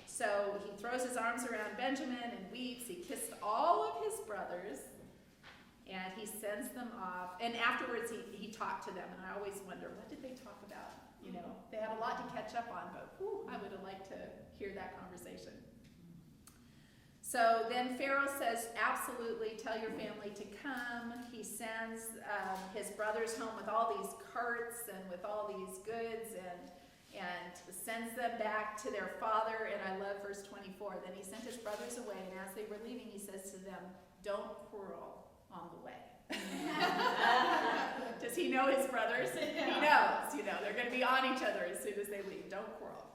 S1: So he throws his arms around Benjamin and weeps. He kissed all of his brothers, and he sends them off. And afterwards, he talked to them, and I always wonder, what did they talk about? You know, they had a lot to catch up on, but I would have liked to hear that conversation. So then Pharaoh says, absolutely, tell your family to come. He sends his brothers home with all these carts and with all these goods and sends them back to their father. And I love verse 24. Then he sent his brothers away, and as they were leaving, he says to them, don't quarrel on the way. Does he know his brothers? He knows, they're going to be on each other as soon as they leave. Don't quarrel.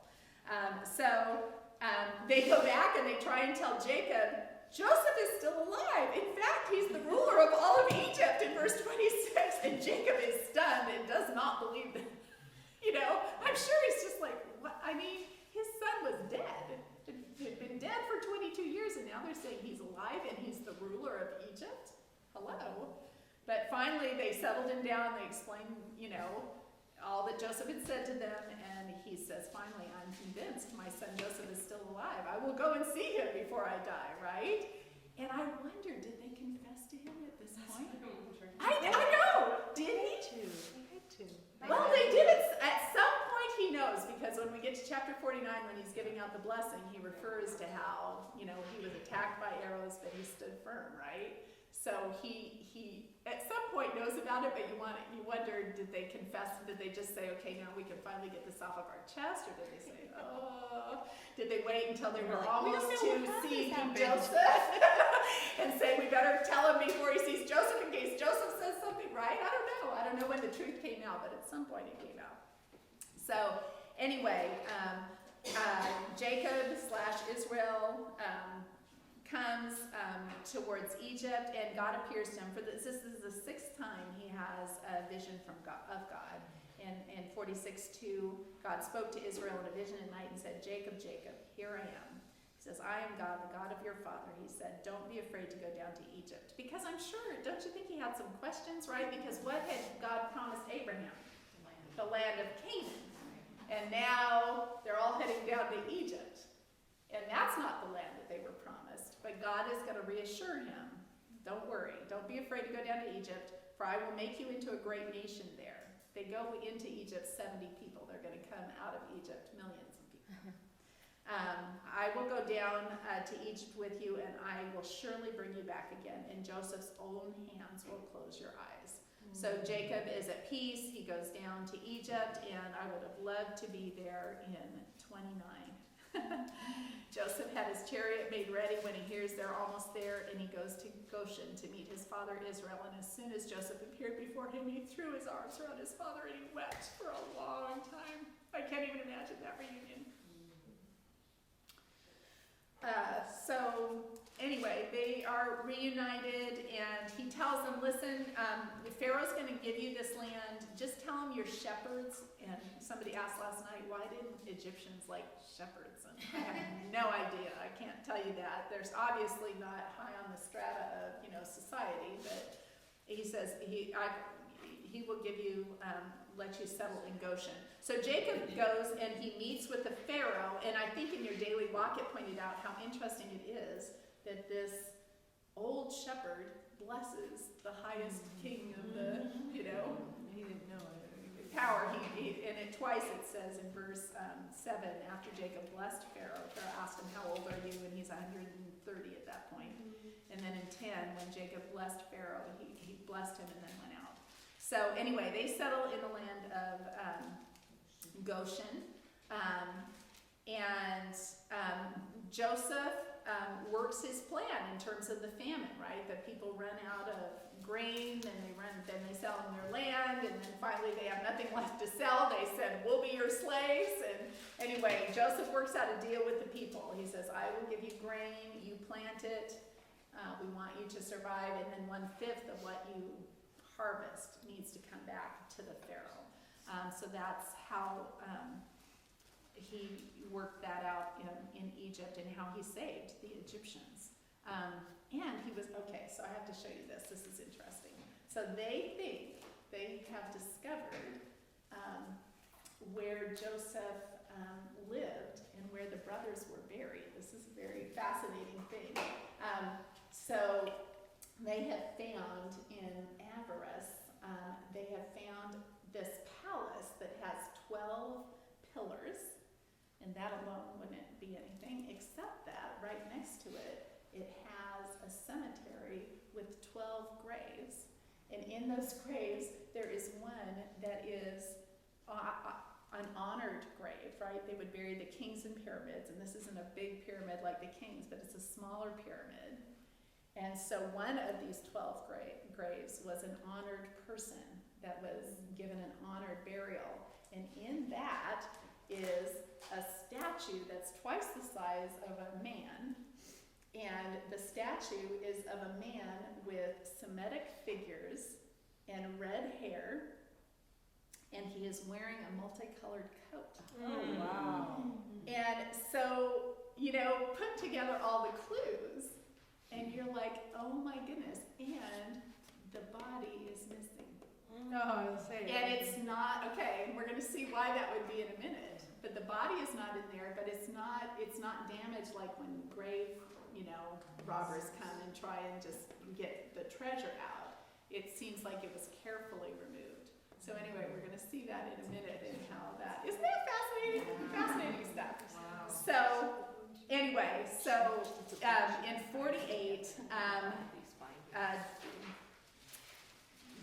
S1: They go back and they try and tell Jacob, Joseph is still alive. In fact, he's the ruler of all of Egypt in verse 26. And Jacob is stunned and does not believe them. I'm sure he's just like, what? I mean, his son was dead. He'd been dead for 22 years, and now they're saying he's alive and he's the ruler of Egypt? Hello? But finally, they settled him down. They explained, all that Joseph had said to them, and he says, finally, I'm convinced my son Joseph is still alive. I will go and see him before I die, right? And I wonder, did they confess to him at this point? I know! Did he? Well, they did it. At some point he knows, because when we get to chapter 49, when he's giving out the blessing, he refers to how, he was attacked by arrows, but he stood firm, right? So he at some point knows about it, but you wonder, did they confess? Did they just say, okay, now we can finally get this off of our chest? Or did they say, oh, did they wait until they were almost to see Joseph and say, we better tell him before he sees Joseph in case Joseph says something, right? I don't know. I don't know when the truth came out, but at some point it came out. So anyway, Jacob / Israel comes towards Egypt, and God appears to him. This is the 6th time he has a vision of God. In 46:2, God spoke to Israel in a vision at night and said, Jacob, Jacob, here I am. He says, I am God, the God of your father. He said, don't be afraid to go down to Egypt. Because I'm sure, don't you think he had some questions, right? Because what had God promised Abraham? The land of Canaan. And now they're all heading down to Egypt. And that's not the land that they were promised. But God is going to reassure him, don't worry, don't be afraid to go down to Egypt, for I will make you into a great nation there. They go into Egypt, 70 people. They're going to come out of Egypt, millions of people. I will go down to Egypt with you, and I will surely bring you back again. And Joseph's own hands will close your eyes. So Jacob is at peace. He goes down to Egypt, and I would have loved to be there in 29. Joseph had his chariot made ready when he hears they're almost there, and he goes to Goshen to meet his father Israel. And as soon as Joseph appeared before him, he threw his arms around his father and he wept for a long time. I can't even imagine that reunion. So anyway, they are reunited, and he tells them, listen, Pharaoh's going to give you this land. Just tell him you're shepherds. And somebody asked last night, why didn't Egyptians like shepherds? And I have no idea. I can't tell you that. There's obviously not high on the strata of society, but he says he will give you, let you settle in Goshen. So Jacob goes and he meets with the Pharaoh, and I think in your daily walk it pointed out how interesting it is that this old shepherd blesses the highest king of the, he didn't know it. Power. And it twice it says in verse 7, after Jacob blessed Pharaoh asked him, how old are you? And he's 130 at that point. And then in 10, when Jacob blessed Pharaoh, he blessed him and then went out. So anyway, they settle in the land of Goshen. Joseph works his plan in terms of the famine, right? That people run out of grain, then they sell them their land, and then finally they have nothing left to sell. They said, we'll be your slaves. And anyway, Joseph works out a deal with the people. He says, I will give you grain, you plant it, we want you to survive, and then 1/5 of what you harvest needs to come back to the Pharaoh. So that's how he worked that out in Egypt, and how he saved the Egyptians. And he was, okay, so I have to show you this. This is interesting. So they think they have discovered where Joseph lived and where the brothers were buried. This is a very fascinating thing. So they have found in Avaris, they have found this palace that has 12 pillars, and that alone wouldn't be anything, except that right next to it, it has a cemetery with 12 graves. And in those graves, there is one that is an honored grave, right? They would bury the kings in pyramids, and this isn't a big pyramid like the kings, but it's a smaller pyramid. And so one of these 12 graves was an honored person that was given an honored burial. And in that is a statue that's twice the size of a man. And the statue is of a man with Semitic figures and red hair. And he is wearing a multicolored coat.
S12: Oh, wow.
S1: And so, put together all the clues, and you're like, oh my goodness, and the body is missing.
S5: No, I'll say.
S1: And it's not, okay, we're gonna see why that would be in a minute, but the body is not in there, but it's not damaged like when grave, robbers come and try and just get the treasure out. It seems like it was carefully removed. So anyway, we're gonna see that in a minute and how that, isn't that fascinating? Fascinating stuff.
S12: Wow.
S1: So, anyway, in 48,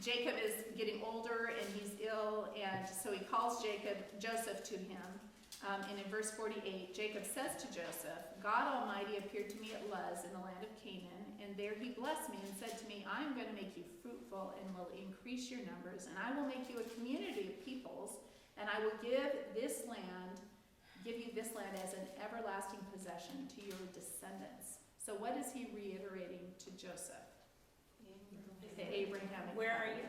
S1: Jacob is getting older and he's ill, and so he calls Joseph to him. And in verse 48, Jacob says to Joseph, God Almighty appeared to me at Luz in the land of Canaan, and there he blessed me and said to me, I am going to make you fruitful and will increase your numbers, and I will make you a community of peoples, and I will give you this land as an everlasting possession to your descendants. So what is he reiterating to Joseph? The Abrahamic.
S3: Where are you?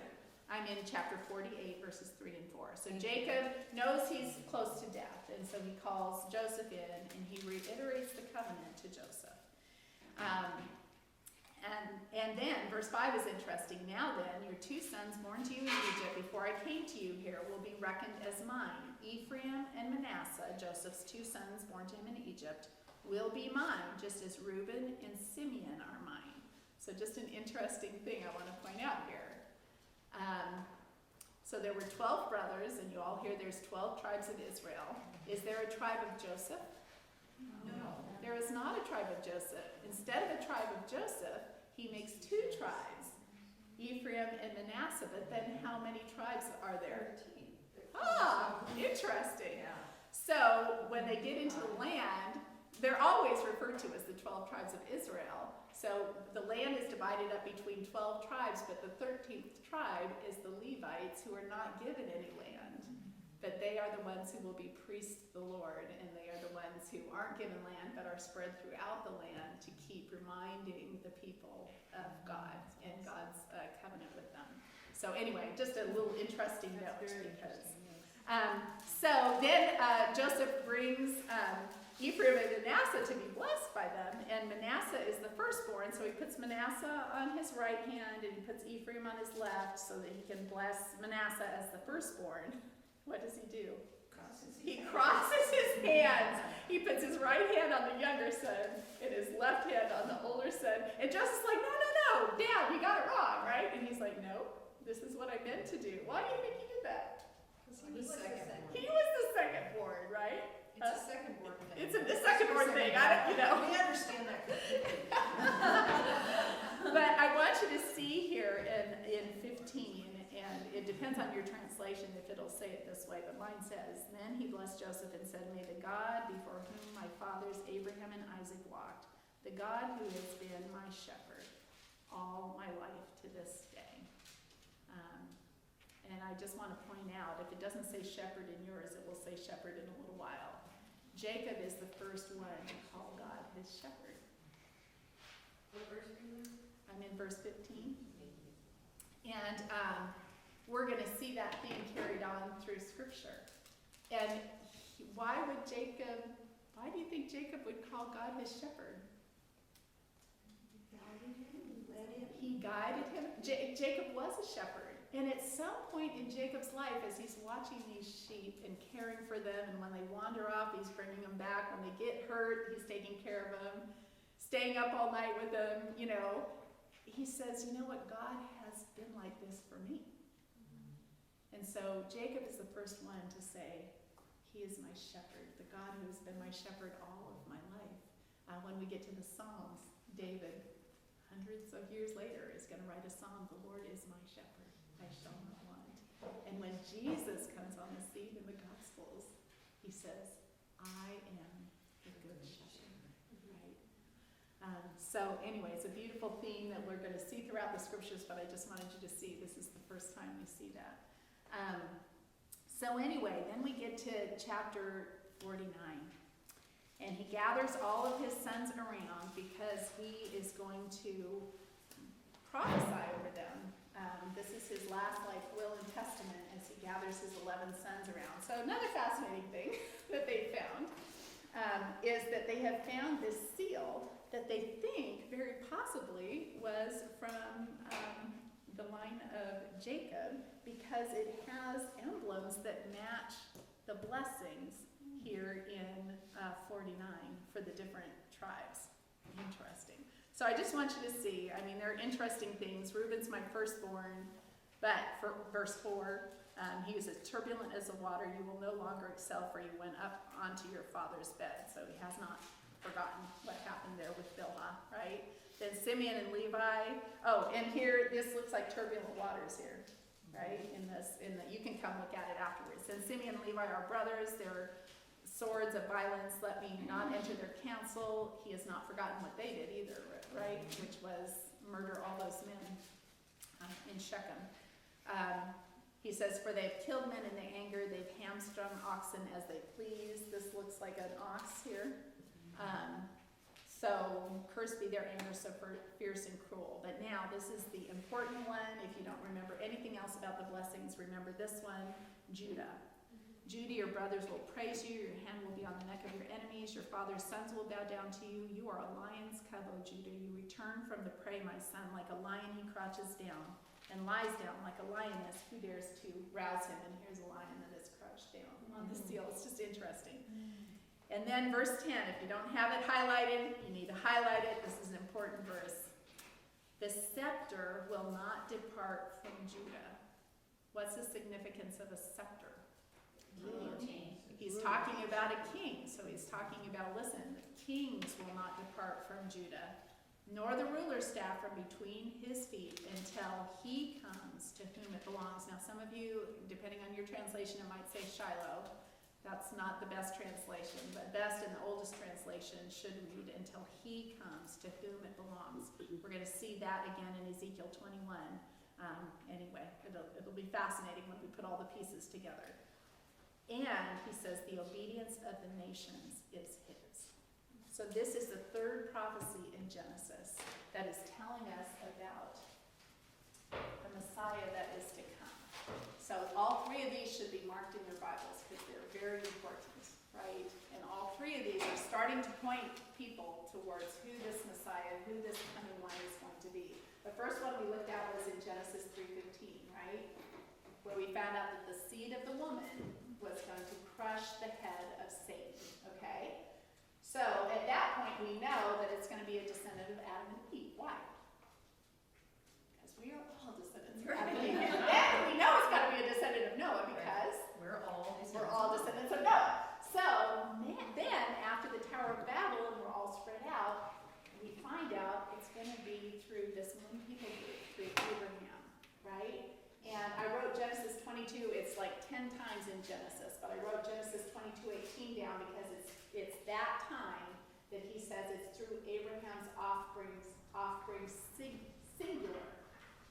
S1: I'm in chapter 48, verses 3 and 4. So Jacob knows he's close to death, and so he calls Joseph in, and he reiterates the covenant to Joseph. And then, verse 5 is interesting. Now then, your 2 sons born to you in Egypt before I came to you here will be reckoned as mine. Ephraim and Manasseh, Joseph's 2 sons born to him in Egypt, will be mine, just as Reuben and Simeon are mine. So just an interesting thing I want to point out here. So there were 12 brothers, and you all hear there's 12 tribes of Israel. Is there a tribe of Joseph?
S12: No.
S1: There is not a tribe of Joseph. Instead of a tribe of Joseph, he makes 2 tribes, Ephraim and Manasseh. But then how many tribes are there? 13. Interesting.
S12: Yeah.
S1: So when they get into the land, they're always referred to as the 12 tribes of Israel. So the land is divided up between 12 tribes, but the 13th tribe is the Levites, who are not given any land. But they are the ones who will be priests to the Lord, and they are the ones who aren't given land, but are spread throughout the land to keep reminding the people of God and God's covenant with them. So anyway, just a little interesting note. So then Joseph brings Ephraim and Manasseh to be blessed by them, and Manasseh is the firstborn, so he puts Manasseh on his right hand and he puts Ephraim on his left so that he can bless Manasseh as the firstborn. What does he do? He crosses his hands. He puts his right hand on the younger son and his left hand on the older son. And Joseph's like, no, Dad, you got it wrong, right? And he's like, no, this is what I meant to do. Why do you think he did that?
S12: He was the second.
S1: He was the second born, right?
S12: It's a second born thing.
S1: It's a second born thing.
S12: We understand that completely.
S1: But I want you to see here in 15, and it depends on your translation if it'll say it this way, but mine says, Then he blessed Joseph and said, May the God before whom my fathers Abraham and Isaac walked, the God who has been my shepherd all my life to this day. And I just want to point out, if it doesn't say shepherd in yours, it will say shepherd in a little while. Jacob is the first one to call God his shepherd.
S7: What verse are you in?
S1: I'm in verse 15. And we're going to see that being carried on through Scripture. And why do you think Jacob would call God his shepherd? He guided him. Jacob was a shepherd. And at some point in Jacob's life, as he's watching these sheep and caring for them, and when they wander off, he's bringing them back. When they get hurt, he's taking care of them, staying up all night with them, He says, you know what? God has been like this for me. And so Jacob is the first one to say, he is my shepherd, the God who has been my shepherd all of my life. When we get to the Psalms, David, hundreds of years later, is going to write a psalm, the Lord is my shepherd. I shall not want. And when Jesus comes on the scene in the Gospels, he says, I am the good shepherd, right? So anyway, it's a beautiful theme that we're going to see throughout the scriptures, but I just wanted you to see this is the first time we see that. So anyway, then we get to chapter 49. And he gathers all of his sons around because he is going to prophesy over them. This is his last will and testament as he gathers his 11 sons around. So another fascinating thing that they found is that they have found this seal that they think very possibly was from the line of Jacob, because it has emblems that match the blessings here in 49 for the different tribes. Interesting. So I just want you to see, there are interesting things. Reuben's my firstborn, but for verse 4, he was as turbulent as the water. You will no longer excel, for you went up onto your father's bed. So he has not forgotten what happened there with Bilhah, right? Then Simeon and Levi. Oh, and here, this looks like turbulent waters here, right? You can come look at it afterwards. Then Simeon and Levi are brothers. They're swords of violence. Let me not enter their council. He has not forgotten what they did either, right? Which was murder all those men in Shechem. He says, for they have killed men in their anger. They've hamstrung oxen as they please. This looks like an ox here. So cursed be their anger, so fierce and cruel. But now this is the important one. If you don't remember anything else about the blessings, remember this one, Judah. Judah, your brothers will praise you. Your hand will be on the neck of your enemies. Your father's sons will bow down to you. You are a lion's cub, O Judah. You return from the prey, my son. Like a lion, he crouches down and lies down like a lioness. Who dares to rouse him? And here's a lion that is crouched down on the seal. It's just interesting. And then verse 10, if you don't have it highlighted, you need to highlight it. This is an important verse. The scepter will not depart from Judah. What's the significance of a scepter? He's talking about a king. So he's talking about, listen, the kings will not depart from Judah, nor the ruler's staff from between his feet until he comes to whom it belongs. Now some of you, depending on your translation, it might say Shiloh. That's not the best translation, but best in the oldest translation should read until he comes to whom it belongs. We're going to see that again in Ezekiel 21. Anyway, it'll be fascinating when we put all the pieces together. And he says the obedience of the nations is his. So this is the third prophecy in Genesis that is telling us about the Messiah that is to come. So all three of these should be marked in your Bibles because they're very important, right? And all three of these are starting to point people towards who this Messiah, who this coming one is going to be. The first one we looked at was in Genesis 3:15, right? Where we found out that the seed of the woman was going to crush the head of Satan, okay? So at that point we know that it's going to be a descendant of Adam and Eve. Why? Because we are all descendants of Adam and Eve. And we know it's got to be a descendant of Noah because
S12: We're all
S1: descendants of Noah. So then after the Tower of Babel and we're all spread out, we find out it's going to be through this one people group, through Abraham, right? And I wrote Genesis 22, it's like 10 times in Genesis, but I wrote Genesis 22:18 down because it's that time that he says it's through Abraham's offspring singular.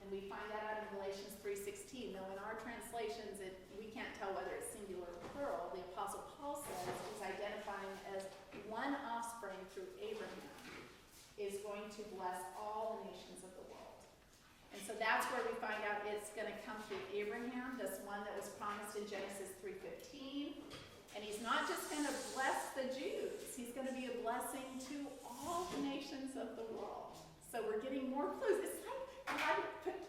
S1: And we find that out in Galatians 3:16. Though in our translations, we can't tell whether it's singular or plural. The Apostle Paul says he's identifying as one offspring through Abraham is going to bless all the nations of the world. And so that's where we find out it's going to come through Abraham, this one that was promised in Genesis 3:15. And he's not just going to bless the Jews. He's going to be a blessing to all the nations of the world. So we're getting more clues. It's like God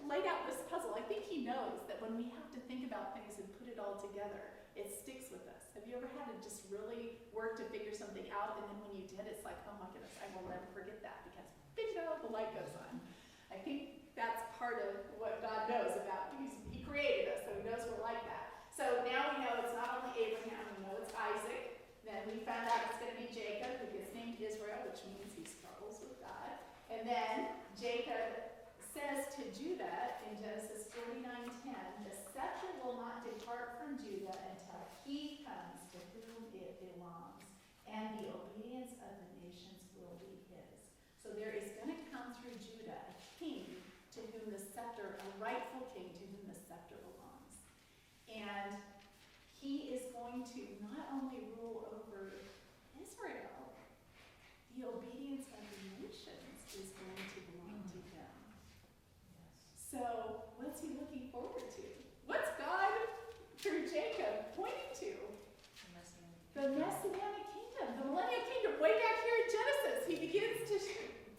S1: laid out this puzzle. I think he knows that when we have to think about things and put it all together, it sticks with us. Have you ever had to just really work to figure something out, and then when you did, it's like, oh my goodness, I will never forget that because bingo, the light goes on. I think that's part of what God knows about. He created us, so he knows we're like that. So now we know it's not only Abraham, we know it's Isaac. Then we found out it's going to be Jacob, who gets named Israel, which means he struggles with God. And then Jacob says to Judah in Genesis 49:10, the scepter will not depart from Judah until he comes to whom it belongs, and the obedience of the nations will be his. So Messianic kingdom, the millennial kingdom, way back here in Genesis. He begins to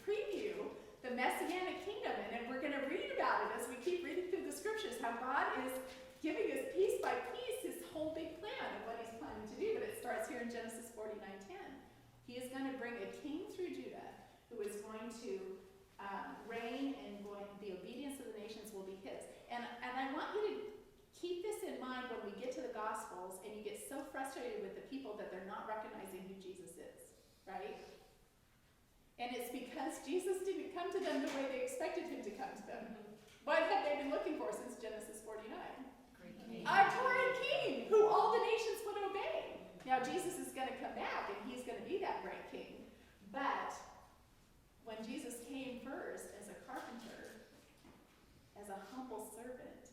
S1: preview the Messianic kingdom, and then we're going to read about it as we keep reading through the scriptures, how God is giving us piece by piece his whole big plan of what he's planning to do. But it starts here in Genesis 49:10. He is going to bring a king through Judah who is going to reign, and the obedience of the nations will be his. And I want you to keep this in mind when we get to the Gospels and you get so frustrated with the people that they're not recognizing who Jesus is, right? And it's because Jesus didn't come to them the way they expected him to come to them. What have they been looking for since Genesis 49?
S3: Great king.
S1: A great king who all the nations would obey. Now Jesus is going to come back and he's going to be that great king. But when Jesus came first as a carpenter, as a humble servant,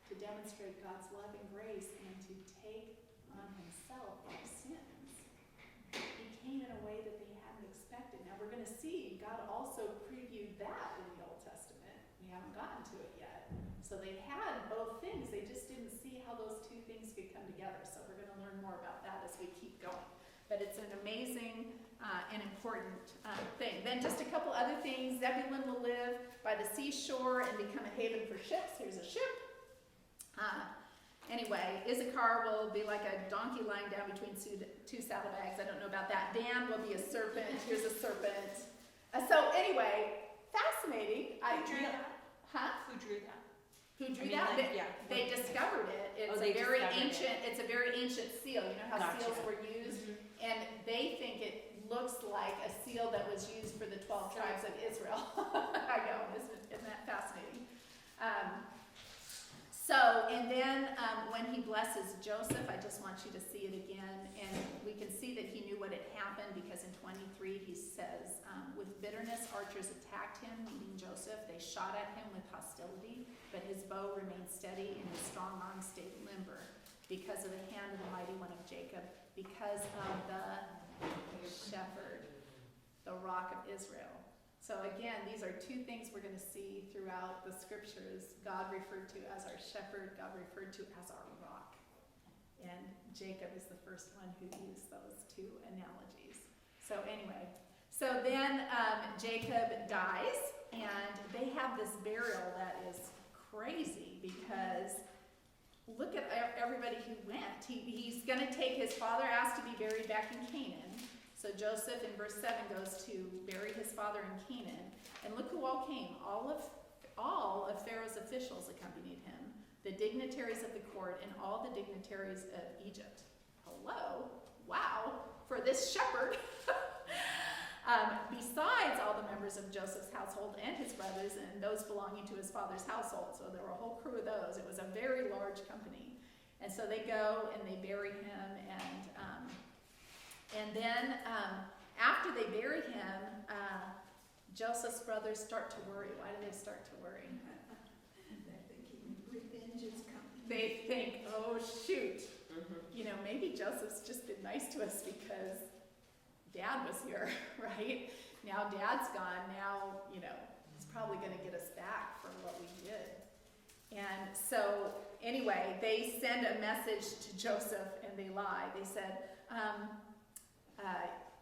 S1: to demonstrate God's love and grace and to take on himself our sins, he came in a way that they hadn't expected. Now we're going to see God also previewed that in the Old Testament. We haven't gotten to it yet. So they had both things. They just didn't see how those two things could come together. So we're going to learn more about that as we keep going. But it's an amazing and important thing. Then just a couple other things. Zebulun will live by the seashore and become a haven for ships. Here's a ship. Anyway, Issachar will be like a donkey lying down between two saddlebags. I don't know about that. Dan will be a serpent. Here's a serpent. So anyway, fascinating.
S3: Who drew that?
S1: Huh?
S3: Who drew that?
S1: Who drew
S3: I mean,
S1: that?
S3: like, yeah.
S1: They discovered it. It's
S3: they
S1: a very
S3: discovered
S1: ancient.
S3: it.
S1: It's a very ancient seal. You know how
S3: Gotcha.
S1: seals were used, and they think it looks like a seal that was used for the 12 tribes of Israel. I know, isn't that fascinating? And then when he blesses Joseph, I just want you to see it again, and we can see that he knew what had happened, because in 23 he says, with bitterness archers attacked him, meaning Joseph. They shot at him with hostility, but his bow remained steady and his strong arm stayed limber, because of the hand of the mighty one of Jacob, because of the shepherd, the rock of Israel. So again, these are two things we're going to see throughout the scriptures. God referred to as our shepherd, God referred to as our rock. And Jacob is the first one who used those two analogies. So anyway, so then Jacob dies, and they have this burial that is crazy, because look at everybody who went. He's going to take, his father asked to be buried back in Canaan. So Joseph in verse 7 goes to bury his father in Canaan. And look who all came. All of Pharaoh's officials accompanied him, the dignitaries of the court, and all the dignitaries of Egypt. Hello? Wow. For this shepherd. Besides all the members of Joseph's household and his brothers and those belonging to his father's household. So there were a whole crew of those. It was a very large company. And so they go and they bury him, and then after they bury him, Joseph's brothers start to worry. Why do they start to worry?
S6: They're thinking revenge is coming.
S1: They think, oh shoot, maybe Joseph's just been nice to us because Dad was here, right? Now Dad's gone. Now, he's probably going to get us back for what we did. And so anyway, they send a message to Joseph and they lie. They said,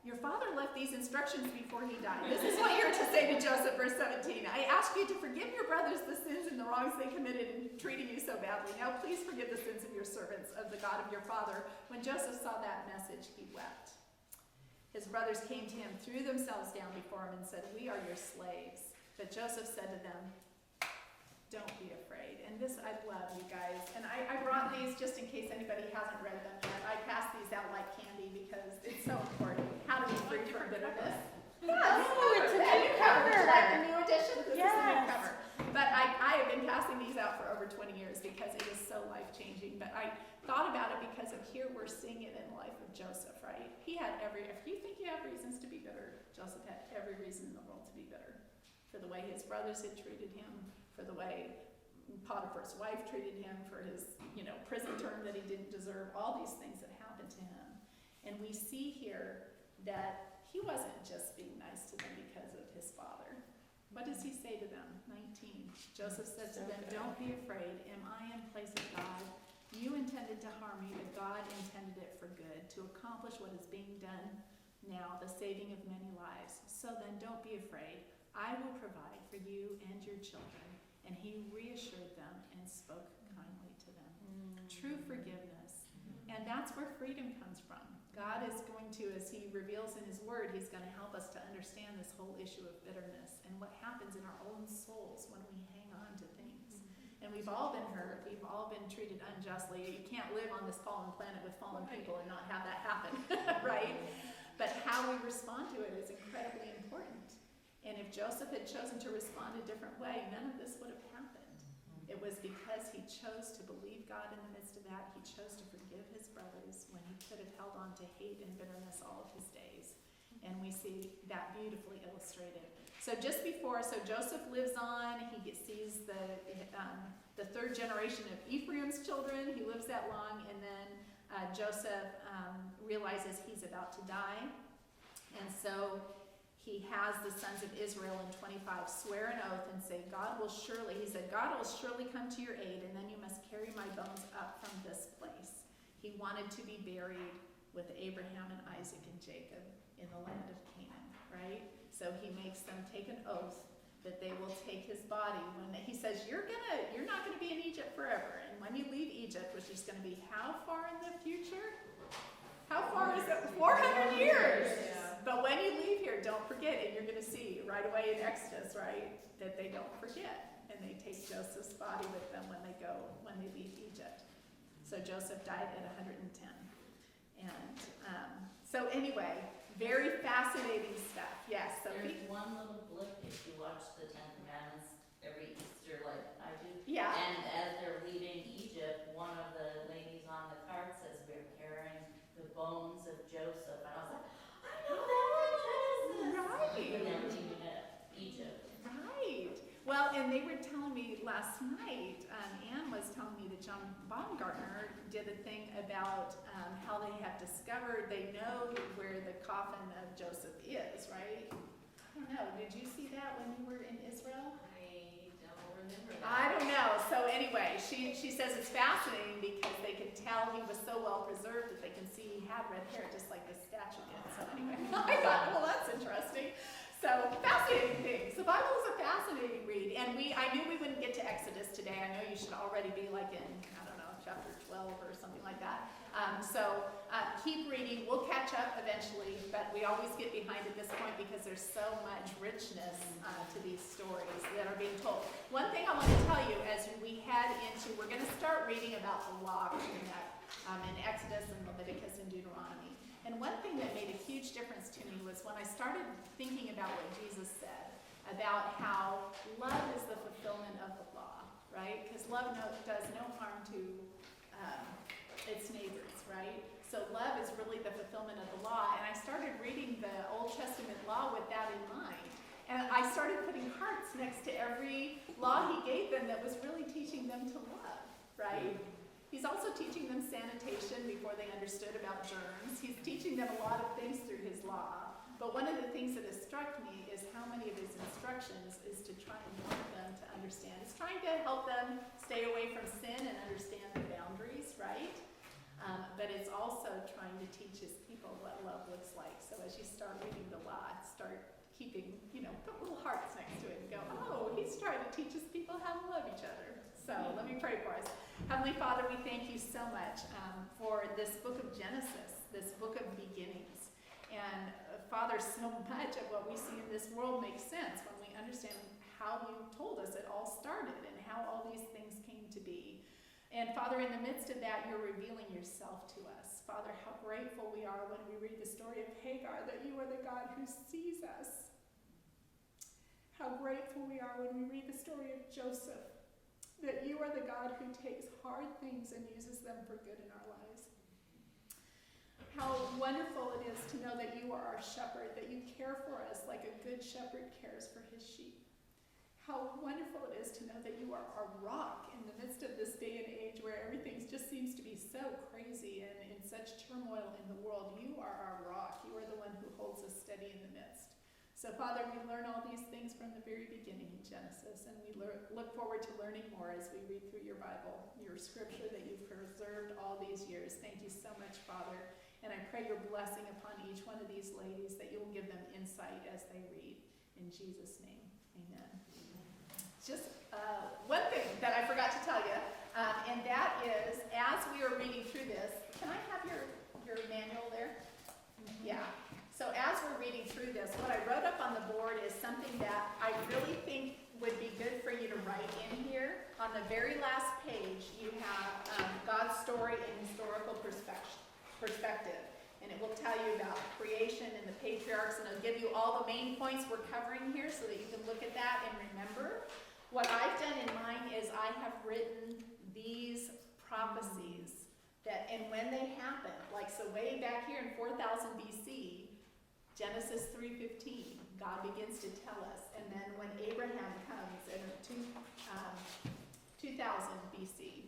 S1: your father left these instructions before he died. This is what you're to say to Joseph, verse 17. I ask you to forgive your brothers the sins and the wrongs they committed in treating you so badly. Now please forgive the sins of your servants, of the God of your father. When Joseph saw that message, he wept. His brothers came to him, threw themselves down before him, and said, we are your slaves. But Joseph said to them, don't be afraid. And this I love, you guys. And I brought these just in case anybody hasn't read them yet. I pass these out like candy because it's so important. How to be free from bitterness.
S3: Oh, it's a new cover.
S1: Like the new edition? This is the new
S3: Yes.
S1: cover. But I have been passing these out for over 20 years because it is so life-changing. But I thought about it because of here we're seeing it in the life of Joseph, right? He had if you think you have reasons to be bitter, Joseph had every reason in the world to be bitter. For the way his brothers had treated him, for the way Potiphar's wife treated him, for his, prison term that he didn't deserve, all these things that happened to him. And we see here that he wasn't just being nice to them because of his father. What does he say to them? 19. Joseph said to them, don't be afraid. Am I in place of God? You intended to harm me, but God intended it for good, to accomplish what is being done now, the saving of many lives. So then don't be afraid. I will provide for you and your children. And he reassured them and spoke kindly to them. True forgiveness. And that's where freedom comes from. God is going to, as he reveals in his word, he's going to help us to understand this whole issue of bitterness and what happens in our own souls when we hang on to things. And we've all been hurt. We've all been treated unjustly. You can't live on this fallen planet with fallen people and not have that happen, right? But how we respond to it is incredibly important. And if Joseph had chosen to respond a different way, none of this would have happened. It was because he chose to believe God in the midst of that. He chose to forgive his brothers when he could have held on to hate and bitterness all of his days. And we see that beautifully illustrated. So just before, Joseph lives on. He sees the third generation of Ephraim's children. He lives that long, and then Joseph realizes he's about to die. And so he has the sons of Israel in 25 swear an oath and say, God will surely come to your aid, and then you must carry my bones up from this place. He wanted to be buried with Abraham and Isaac and Jacob in the land of Canaan, right? So he makes them take an oath that they will take his body when he says, you're not gonna be in Egypt forever. And when you leave Egypt, which is gonna be how far in the future? How far is it? 400 years.
S12: Yeah.
S1: But when you leave here, don't forget, and you're going to see right away in Exodus, right, that they don't forget. And they take Joseph's body with them when they leave Egypt. So Joseph died at 110. And so anyway, very fascinating stuff. Yes. So
S11: There's one little blip if you watch the Ten Commandments every Easter, like I do.
S1: yeah.
S11: And as they're leaving Egypt, one of the ladies on the card says, we're carrying the bones of Joseph. And I was like, I know that from Genesis.
S1: Right.
S11: And they're leaving Egypt.
S1: Right. Well, and they were telling me last night, Anne was telling me that John Baumgartner did a thing about how they have discovered, they know where the coffin of Joseph is, right? I don't know. Did you see that when you were in Israel?
S7: I don't remember that.
S1: I don't know. So anyway, she says it's fascinating because they can tell he was so well preserved that they can see he had red hair just like this statue did. So anyway, I thought, well, that's interesting. So fascinating things. The Bible is a fascinating read, and I knew we wouldn't get to Exodus today. I know you should already be like in, I don't know, chapter 12 or something like that. Keep reading. We'll catch up eventually, but we always get behind at this point because there's so much richness to these stories that are being told. One thing I want to tell you as we head into, we're going to start reading about the law coming up in Exodus and Leviticus and Deuteronomy. And one thing that made a huge difference to me was when I started thinking about what Jesus said about how love is the fulfillment of the law, right? Because love does no harm to its neighbors, right? So love is really the fulfillment of the law. And I started reading the Old Testament law with that in mind. And I started putting hearts next to every law he gave them that was really teaching them to love, right? He's also teaching them sanitation before they understood about germs. He's teaching them a lot of things through his law. But one of the things that has struck me is how many of his instructions is to try and help them to understand. It's trying to help them stay away from sin and understand the boundaries, right? But it's also trying to teach his people what love looks like. So as you start reading the law, start keeping, put little hearts next to it and go, oh, he's trying to teach his people how to love each other. So let me pray for us. Heavenly Father, we thank you so much for this book of Genesis, this book of beginnings. And Father, so much of what we see in this world makes sense when we understand how you told us it all started and how all these things came to be. And Father, in the midst of that, you're revealing yourself to us. Father, how grateful we are when we read the story of Hagar, that you are the God who sees us. How grateful we are when we read the story of Joseph, that you are the God who takes hard things and uses them for good in our lives. How wonderful it is to know that you are our shepherd, that you care for us like a good shepherd cares for his sheep. How wonderful it is to know that you are our rock in the midst of this day and age where everything just seems to be so crazy and in such turmoil in the world. You are our rock. You are the one who holds us steady in the midst. So Father, we learn all these things from the very beginning in Genesis, and we look forward to learning more as we read through your Bible, your scripture that you've preserved all these years. Thank you so much, Father. And I pray your blessing upon each one of these ladies, that you'll give them insight as they read. In Jesus' name, amen. Just one thing that I forgot to tell you, and that is, as we are reading through this, can I have your manual there? Yeah. So as we're reading through this, what I wrote up on the board is something that I really think would be good for you to write in here. On the very last page, you have God's story and historical perspective. And it will tell you about creation and the patriarchs, and it'll give you all the main points we're covering here so that you can look at that and remember. What I've done in mine is I have written these prophecies that, and when they happen, like so way back here in 4000 BC, Genesis 3:15, God begins to tell us. And then when Abraham comes in 2000 BC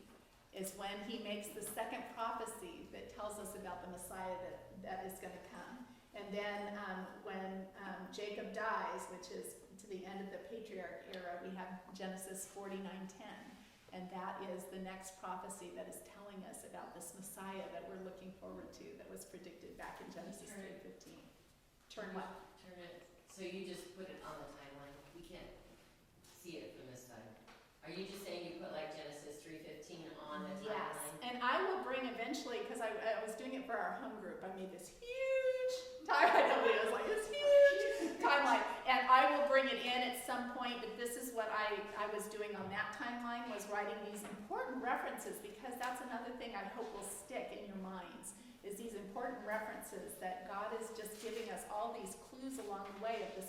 S1: is when he makes the second prophecy that tells us about the Messiah that is going to come. And then when Jacob dies, which is to the end of the patriarch era, we have Genesis 49:10. And that is the next prophecy that is telling us about this Messiah that we're looking forward to, that was predicted back in Genesis 3:15. Turn what?
S7: Turn it, so you just put it on the timeline, we can't see it from this side. Are you just saying you put like Genesis 3:15 on the timeline?
S1: Yes, and I will bring eventually, because I was doing it for our home group, I made this huge timeline, it was like this huge timeline, and I will bring it in at some point, but this is what I was doing on that timeline, was writing these important references, because that's another thing I hope will stick in your minds, is these important references that God is just giving us all these clues along the way of the